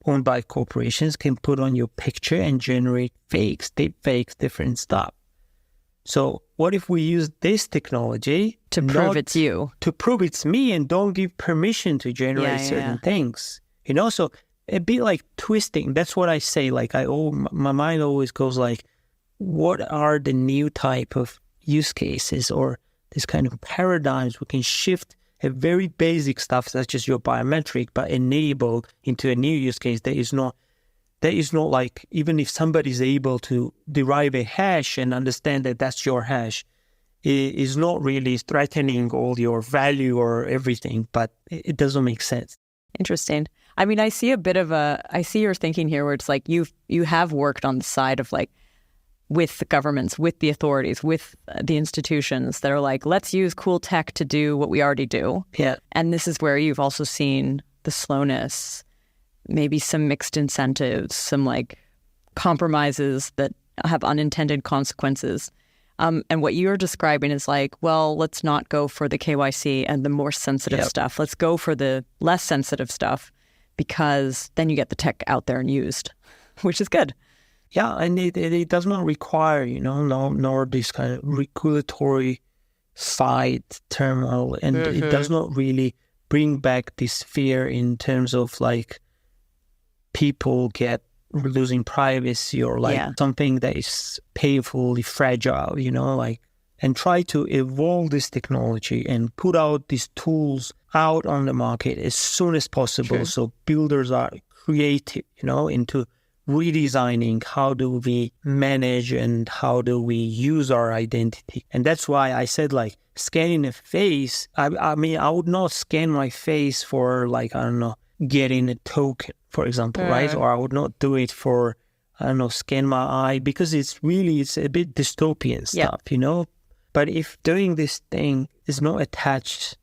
owned by corporations can put on your picture and generate fakes, deep fakes, different stuff. So what if we use this technology to prove it's you? To prove it's me and don't give permission to generate certain things. So a bit like twisting. That's what I say. Like my mind always goes like, what are the new type of use cases or this kind of paradigms we can shift a very basic stuff such as your biometric, but enable into a new use case that is not like, even if somebody's able to derive a hash and understand that that's your hash, it is not really threatening all your value or everything, but it doesn't make sense. Interesting. I see I see your thinking here where it's like you have worked on the side of like with the governments, with the authorities, with the institutions that are like, let's use cool tech to do what we already do. Yeah. And this is where you've also seen the slowness, maybe some mixed incentives, some like compromises that have unintended consequences. And what you're describing is like, well, let's not go for the KYC and the more sensitive stuff. Let's go for the less sensitive stuff because then you get the tech out there and used, which is good. Yeah, and it does not require, nor this kind of regulatory fight turmoil, and it does not really bring back this fear in terms of like people losing privacy or like something that is painfully fragile, and try to evolve this technology and put out these tools out on the market as soon as possible. So builders are creative, into redesigning how do we manage and how do we use our identity. And that's why I said like scanning a face, I would not scan my face for like, I don't know, getting a token, for example, right? Or I would not do it for, I don't know, scan my eye, because it's a bit dystopian stuff, But if doing this thing is not attached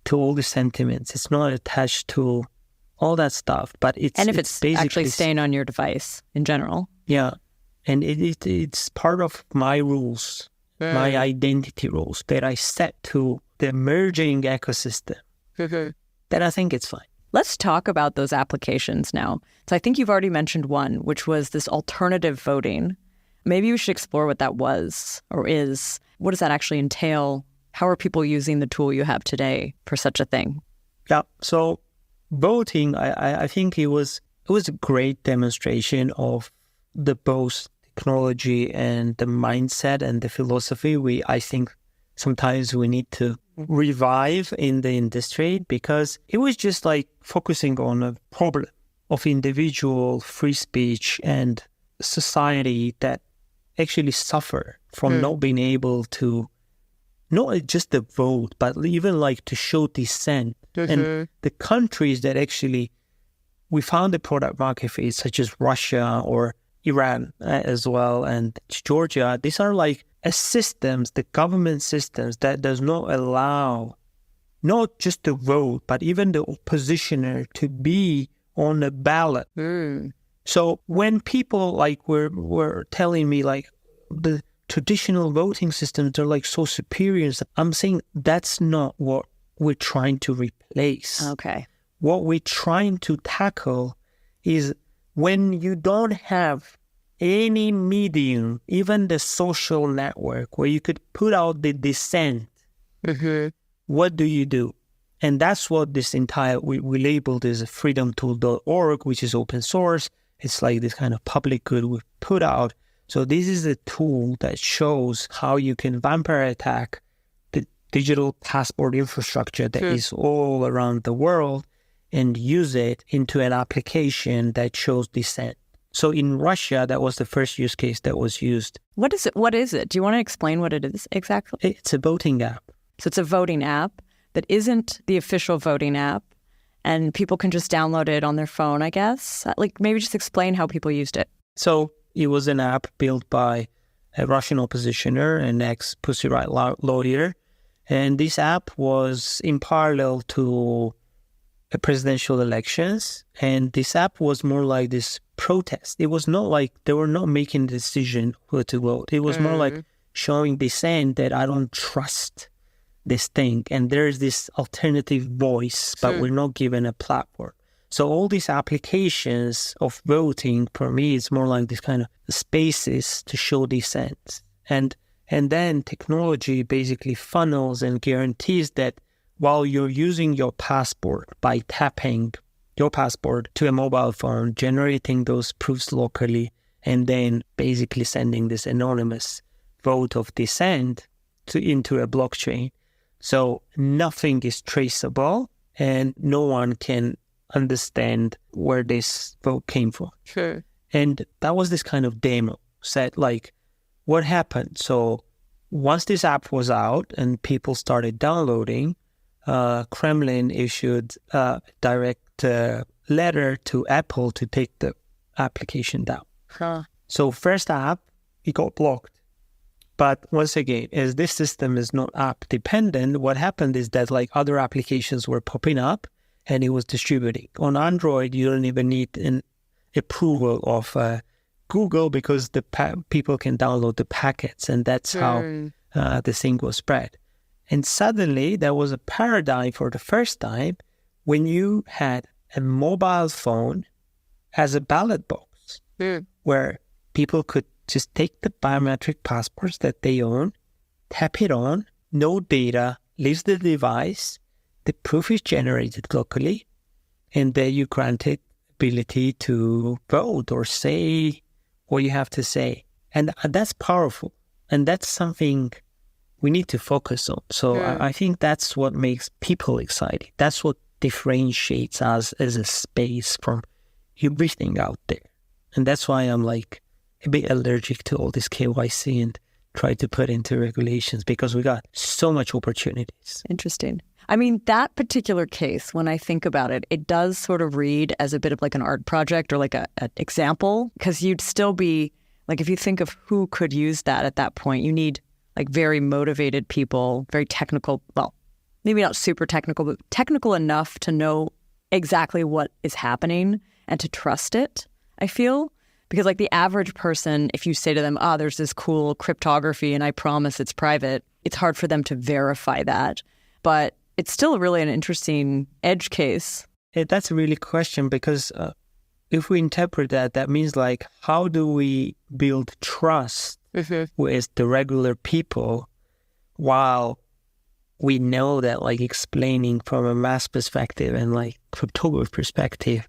to all the sentiments, it's not attached to all that stuff, but it's basically actually staying on your device in general. Yeah, and it's part of my rules, my identity rules that I set to the emerging ecosystem. Then I think it's fine. Let's talk about those applications now. So I think you've already mentioned one, which was this alternative voting. Maybe we should explore what that was or is. What does that actually entail? How are people using the tool you have today for such a thing? Yeah, so voting, I think it was a great demonstration of the both technology and the mindset and the philosophy I think sometimes we need to revive in the industry, because it was just like focusing on a problem of individual free speech and society that actually suffer from not being able to not just the vote, but even like to show dissent. And the countries that actually we found the product market fit, such as Russia or Iran as well, and Georgia, these are like systems, the government systems that does not allow not just to vote, but even the oppositioner to be on the ballot. So when people like were telling me like the traditional voting systems are like so superior, I'm saying that's not what we're trying to replace. Okay. What we're trying to tackle is when you don't have any medium, even the social network, where you could put out the dissent, what do you do? And that's what this entire, we labeled as freedomtool.org, which is open source. It's like this kind of public good we put out. So this is a tool that shows how you can vampire attack the digital passport infrastructure that is all around the world and use it into an application that shows dissent. So in Russia, that was the first use case that was used. What is it? What is it? Do you want to explain what it is exactly? It's a voting app. So it's a voting app that isn't the official voting app, and people can just download it on their phone, I guess. Like maybe just explain how people used it. So it was an app built by a Russian oppositioner, an ex-Pussy Riot lawyer. And this app was in parallel to presidential elections. And this app was more like this protest. It was not like they were not making the decision who to vote. It was more like showing dissent that I don't trust this thing. And there is this alternative voice, but we're not given a platform. So all these applications of voting, for me, it's more like this kind of spaces to show dissent. And then technology basically funnels and guarantees that while you're using your passport by tapping your passport to a mobile phone, generating those proofs locally, and then basically sending this anonymous vote of dissent into a blockchain. So nothing is traceable and no one can understand where this vote came from. And that was this kind of demo set, like what happened. So once this app was out and people started downloading, Kremlin issued a direct letter to Apple to take the application down. So first app, it got blocked. But once again, as this system is not app dependent, what happened is that like other applications were popping up and it was distributing. On Android, you don't even need an approval of Google because the people can download the packets, and that's how the thing was spread. And suddenly there was a paradigm for the first time when you had a mobile phone as a ballot box where people could just take the biometric passports that they own, tap it on, no data leaves the device, the proof is generated locally, and then you granted ability to vote or say what you have to say. And that's powerful. And that's something we need to focus on. So I think that's what makes people excited. That's what differentiates us as a space from everything out there. And that's why I'm like a bit allergic to all this KYC and try to put into regulations, because we got so much opportunities. Interesting. I mean, that particular case, when I think about it, it does sort of read as a bit of like an art project or like an example, because you'd still be, like if you think of who could use that at that point, you need like very motivated people, very technical, well, maybe not super technical, but technical enough to know exactly what is happening and to trust it, I feel. Because like the average person, if you say to them, there's this cool cryptography and I promise it's private, it's hard for them to verify that. But it's still really an interesting edge case. That's a really question, because if we interpret that, that means like, how do we build trust with the regular people while we know that like explaining from a mass perspective and like cryptography perspective,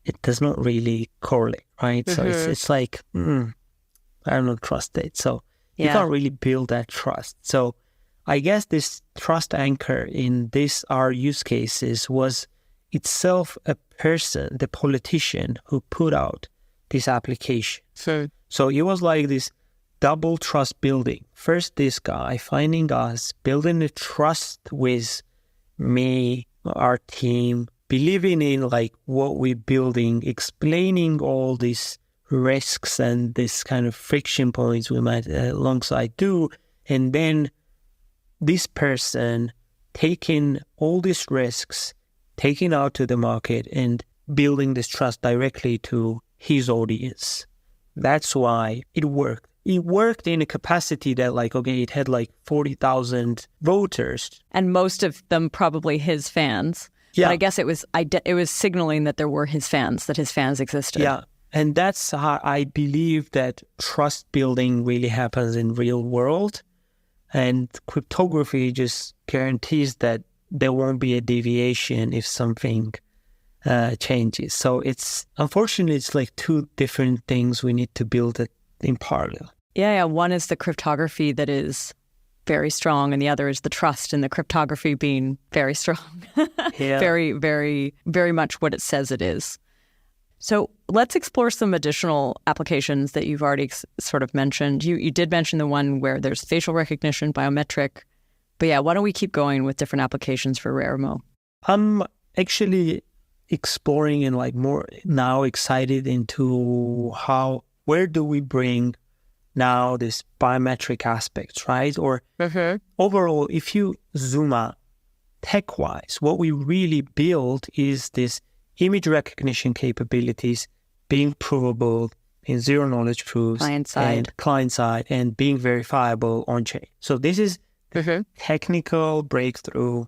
it does not really correlate, right? So it's like, I don't trust it. So you can't really build that trust. So I guess this trust anchor in our use cases was itself a person, the politician who put out this application. So it was like this double trust building. First, this guy finding us, building the trust with me, our team, believing in like what we're building, explaining all these risks and this kind of friction points we might alongside do. And then this person taking all these risks, taking out to the market and building this trust directly to his audience. That's why it worked. It worked in a capacity that it had 40,000 voters. And most of them probably his fans. Yeah. But I guess it was signaling that there were his fans, that his fans existed. Yeah. And that's how I believe that trust building really happens in real world. And cryptography just guarantees that there won't be a deviation if something changes. So unfortunately, it's two different things we need to build it in parallel. Yeah. One is the cryptography that is very strong, and the other is the trust in the cryptography being very strong. Yeah. Very, very, very much what it says it is. So let's explore some additional applications that you've already sort of mentioned. You did mention the one where there's facial recognition, biometric. But yeah, why don't we keep going with different applications for Rarimo? I'm actually exploring and more now excited into where do we bring now this biometric aspects, right? Or overall, if you zoom out tech-wise, what we really build is this image recognition capabilities being provable in zero-knowledge proofs client-side and being verifiable on-chain. So this is the technical breakthrough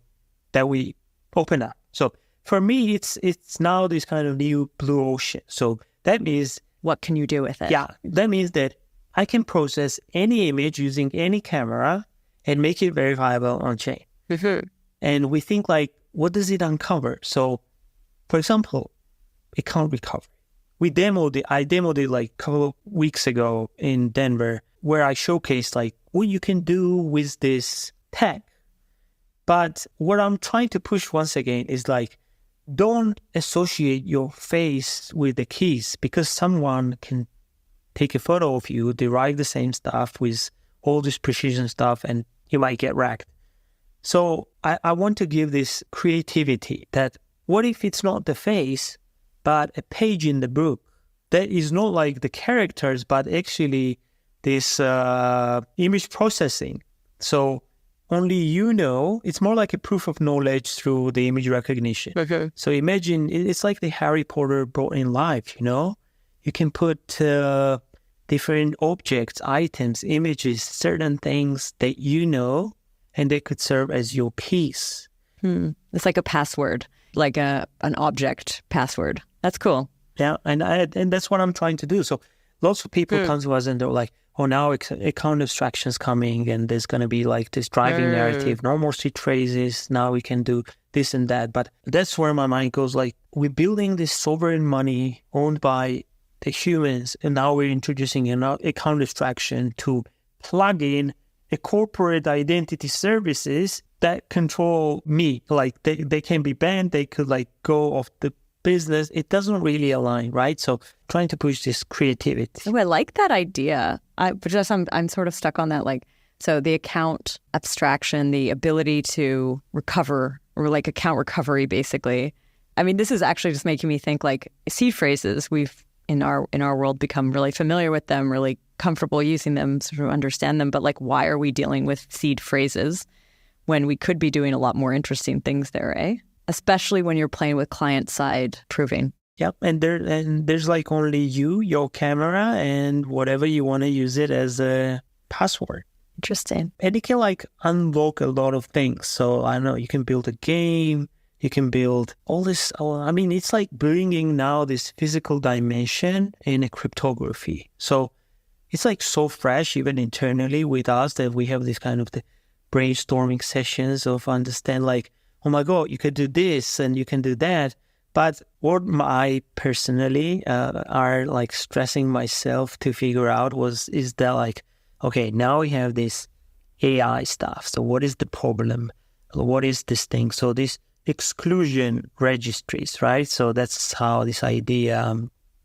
that we open up. So for me, it's now this kind of new blue ocean. So that means... What can you do with it? Yeah, that means that I can process any image using any camera and make it verifiable on-chain. And we think what does it uncover? So, for example, account recovery. I demoed it a couple of weeks ago in Denver, where I showcased what you can do with this tech. But what I'm trying to push once again is don't associate your face with the keys, because someone can take a photo of you, derive the same stuff with all this precision stuff, and you might get wrecked. So I want to give this creativity that what if it's not the face, but a page in the book that is not the characters, but actually this image processing. So only it's more like a proof of knowledge through the image recognition. So imagine it's like the Harry Potter brought in life, You can put different objects, items, images, certain things that and they could serve as your piece. It's like a password, like an object password. That's cool. Yeah, and that's what I'm trying to do. So lots of people come to us and they're like, oh, now account abstraction's coming and there's going to be this driving narrative, no more seed phrases. Now we can do this and that. But that's where my mind goes, we're building this sovereign money owned by the humans, and now we're introducing an account abstraction to plug in a corporate identity services that control me. They can be banned, they could go off the business. It doesn't really align, right? So trying to push this creativity. Oh, I like that idea. I'm sort of stuck on that. So the account abstraction, the ability to recover, or account recovery, basically. I mean, this is actually just making me think seed phrases. We've in our world become really familiar with them, really comfortable using them, sort of understand them. But why are we dealing with seed phrases when we could be doing a lot more interesting things there, eh? Especially when you're playing with client-side proving. Yep, and there's only your camera, and whatever you want to use it as a password. Interesting. And it can unlock a lot of things. So I don't know, you can build a game, you can build all this. I mean, it's bringing now this physical dimension in a cryptography. So it's so fresh even internally with us that we have this kind of the brainstorming sessions of understand oh my God, you could do this and you can do that. But what I personally are stressing myself to figure out is that okay, now we have this AI stuff. So what is the problem? What is this thing? So this exclusion registries, right? So that's how this idea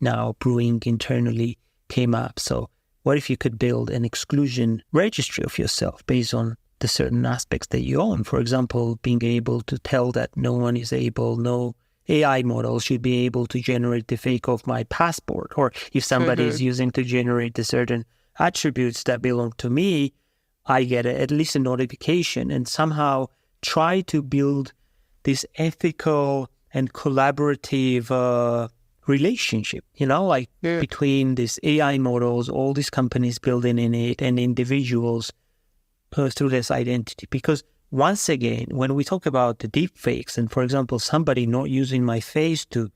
now brewing internally came up. So what if you could build an exclusion registry of yourself based on the certain aspects that you own? For example, being able to tell that no AI model should be able to generate the fake of my passport, or if somebody is using to generate the certain attributes that belong to me, I get at least a notification, and somehow try to build this ethical and collaborative relationship, between these AI models, all these companies building in it, and individuals through this identity. Because once again, when we talk about the deep fakes, and for example, somebody not using my face to,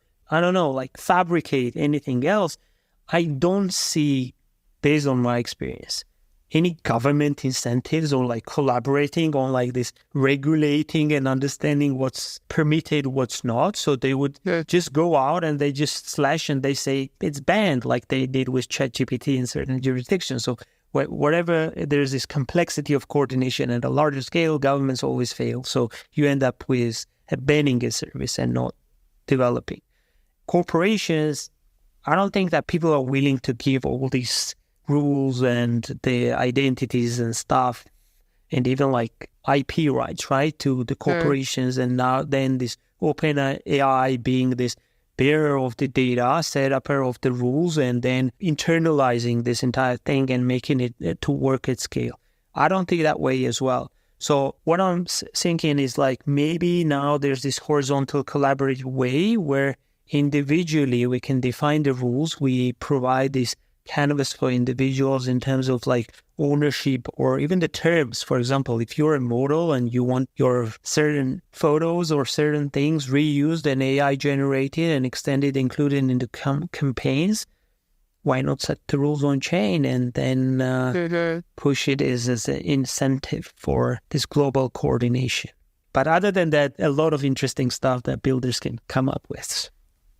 fabricate anything else, I don't see, based on my experience, any government incentives or collaborating on this regulating and understanding what's permitted, what's not. So they would just go out and they just slash and they say it's banned, like they did with ChatGPT in certain jurisdictions. So whatever, there's this complexity of coordination at a larger scale, governments always fail. So you end up with banning a service and not developing. Corporations, I don't think that people are willing to give all these rules and the identities and stuff, and even IP rights, right, to the corporations. And now then this open AI being this bearer of the data, setuper of the rules, and then internalizing this entire thing and making it to work at scale. I don't think that way as well. So what I'm thinking is maybe now there's this horizontal collaborative way where individually we can define the rules. We provide this canvas for individuals in terms of ownership or even the terms. For example, if you're a model and you want your certain photos or certain things reused and AI generated and extended, included into campaigns, why not set the rules on chain and then push it as an incentive for this global coordination? But other than that, a lot of interesting stuff that builders can come up with.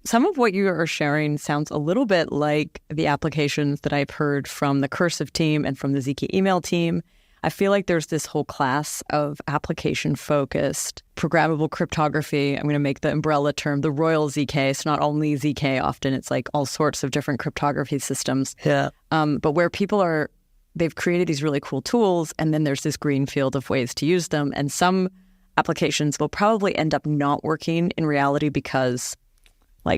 Some of what you are sharing sounds a little bit like the applications that I've heard from the Cursive team and from the ZK email team. I feel like there's this whole class of application-focused programmable cryptography. I'm going to make the umbrella term the royal ZK. It's not only ZK often. It's all sorts of different cryptography systems. Yeah. But where people they've created these really cool tools, and then there's this green field of ways to use them. And some applications will probably end up not working in reality because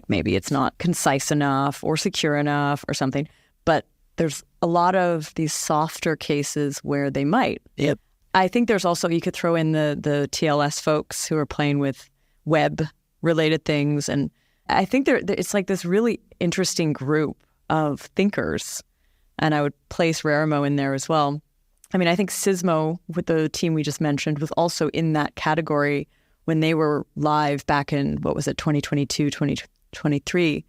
maybe it's not concise enough or secure enough or something. But there's a lot of these softer cases where they might. Yep. I think there's also, you could throw in the TLS folks who are playing with web-related things. And I think it's this really interesting group of thinkers. And I would place Rarimo in there as well. I mean, I think Sysmo, with the team we just mentioned, was also in that category when they were live back in, 2022, 2023.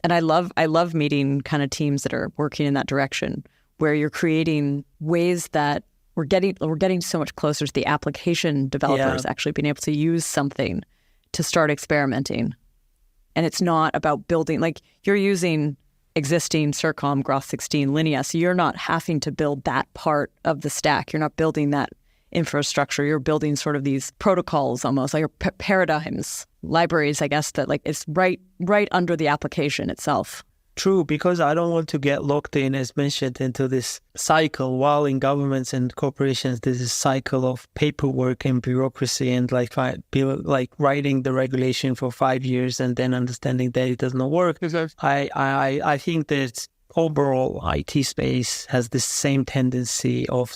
And I love meeting kind of teams that are working in that direction, where you're creating ways that we're getting so much closer to the application developers actually being able to use something to start experimenting. And it's not about building, you're using existing CIRCOM, Groth16, Linea, so you're not having to build that part of the stack. You're not building that infrastructure. You're building sort of these protocols, almost paradigms, libraries, I guess, that it's right under the application itself. True, because I don't want to get locked in, as mentioned, into this cycle. While in governments and corporations, there's this cycle of paperwork and bureaucracy and writing the regulation for 5 years and then understanding that it does not work. I think that overall IT space has the same tendency of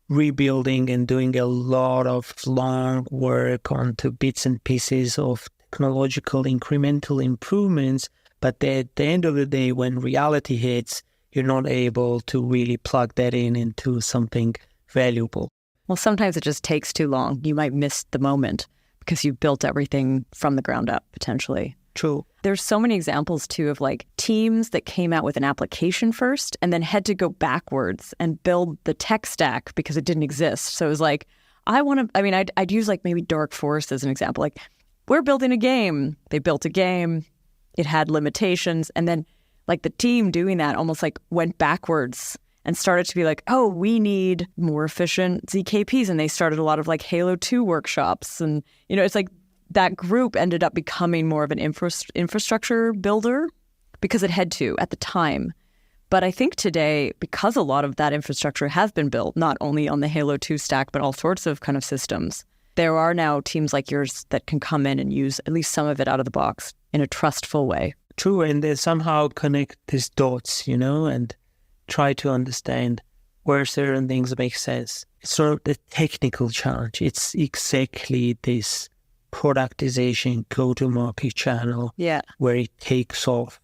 rebuilding and doing a lot of long work onto bits and pieces of technological incremental improvements. But at the end of the day, when reality hits, you're not able to really plug that into something valuable. Well, sometimes it just takes too long. You might miss the moment because you've built everything from the ground up, potentially. True. There's so many examples, too, of teams that came out with an application first and then had to go backwards and build the tech stack because it didn't exist. So it was I'd use maybe Dark Forest as an example. We're building a game. They built a game. It had limitations. And then the team doing that almost went backwards and started to be oh, we need more efficient ZKPs. And they started a lot of Halo 2 workshops. And, it's that group ended up becoming more of an infrastructure builder because it had to at the time. But I think today, because a lot of that infrastructure has been built, not only on the Halo 2 stack, but all sorts of kind of systems, there are now teams like yours that can come in and use at least some of it out of the box in a trustful way. True, and they somehow connect these dots, and try to understand where certain things make sense. It's sort of the technical challenge. It's exactly this productization go-to-market channel where it takes off.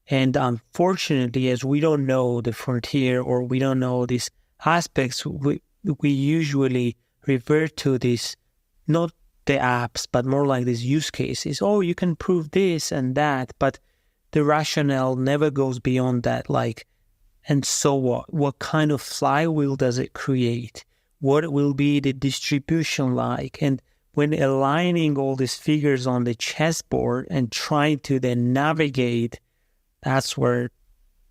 And unfortunately, as we don't know the frontier or we don't know these aspects, we usually revert to this, not the apps, but more like these use cases. Oh, you can prove this and that, but the rationale never goes beyond that. Like, and so what? What kind of flywheel does it create? What will be the distribution like? And when aligning all these figures on the chessboard and trying to then navigate, that's where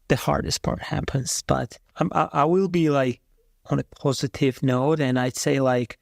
the hardest part happens. But I will be like on a positive note, and I'd say like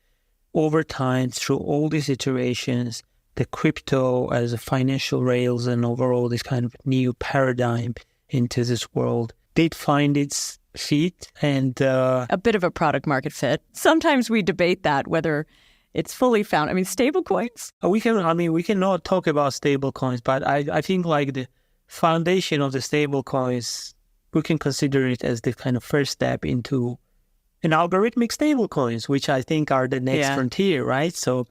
over time, through all these iterations, the crypto as a financial rails and overall this kind of new paradigm into this world did find its feet and a bit of a product market fit. Sometimes we debate that whether it's fully found. I mean, stable coins. We cannot talk about stable coins, but I think like the foundation of the stable coins, we can consider it as the kind of first step into an algorithmic stable coins, which I think are the next frontier, right? So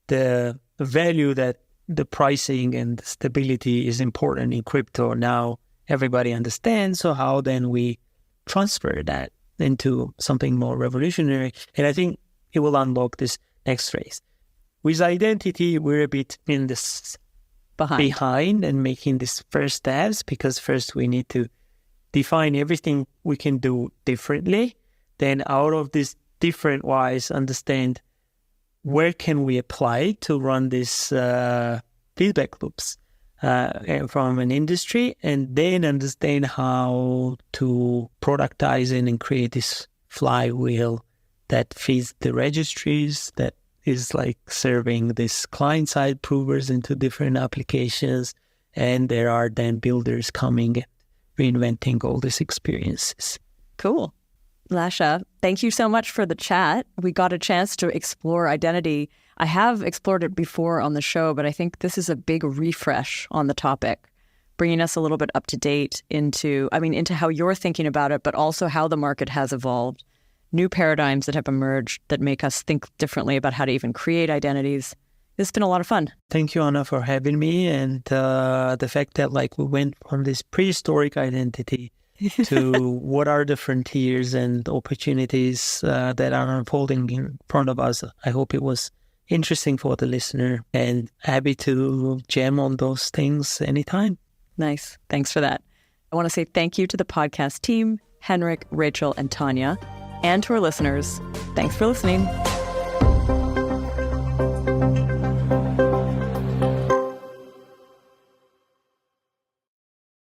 the value that the pricing and stability is important in crypto now everybody understands. So how then we transfer that into something more revolutionary? And I think it will unlock this next phase. With identity, we're a bit in this behind and making these first steps, because first we need to define everything we can do differently. Then out of this different wise, understand where can we apply to run this feedback loops from an industry, and then understand how to productize it and create this flywheel that feeds the registries, that is like serving this client-side provers into different applications. And there are then builders coming and reinventing all these experiences. Cool. Lasha, thank you so much for the chat. We got a chance to explore identity. I have explored it before on the show, but I think this is a big refresh on the topic, bringing us a little bit up to date into how you're thinking about it, but also how the market has evolved, new paradigms that have emerged that make us think differently about how to even create identities. It's been a lot of fun. Thank you, Anna, for having me. And the fact that like we went from this prehistoric identity to what are the frontiers and opportunities that are unfolding in front of us. I hope it was interesting for the listener, and happy to jam on those things anytime. Nice. Thanks for that. I want to say thank you to the podcast team, Henrik, Rachel, and Tanya, and to our listeners. Thanks for listening.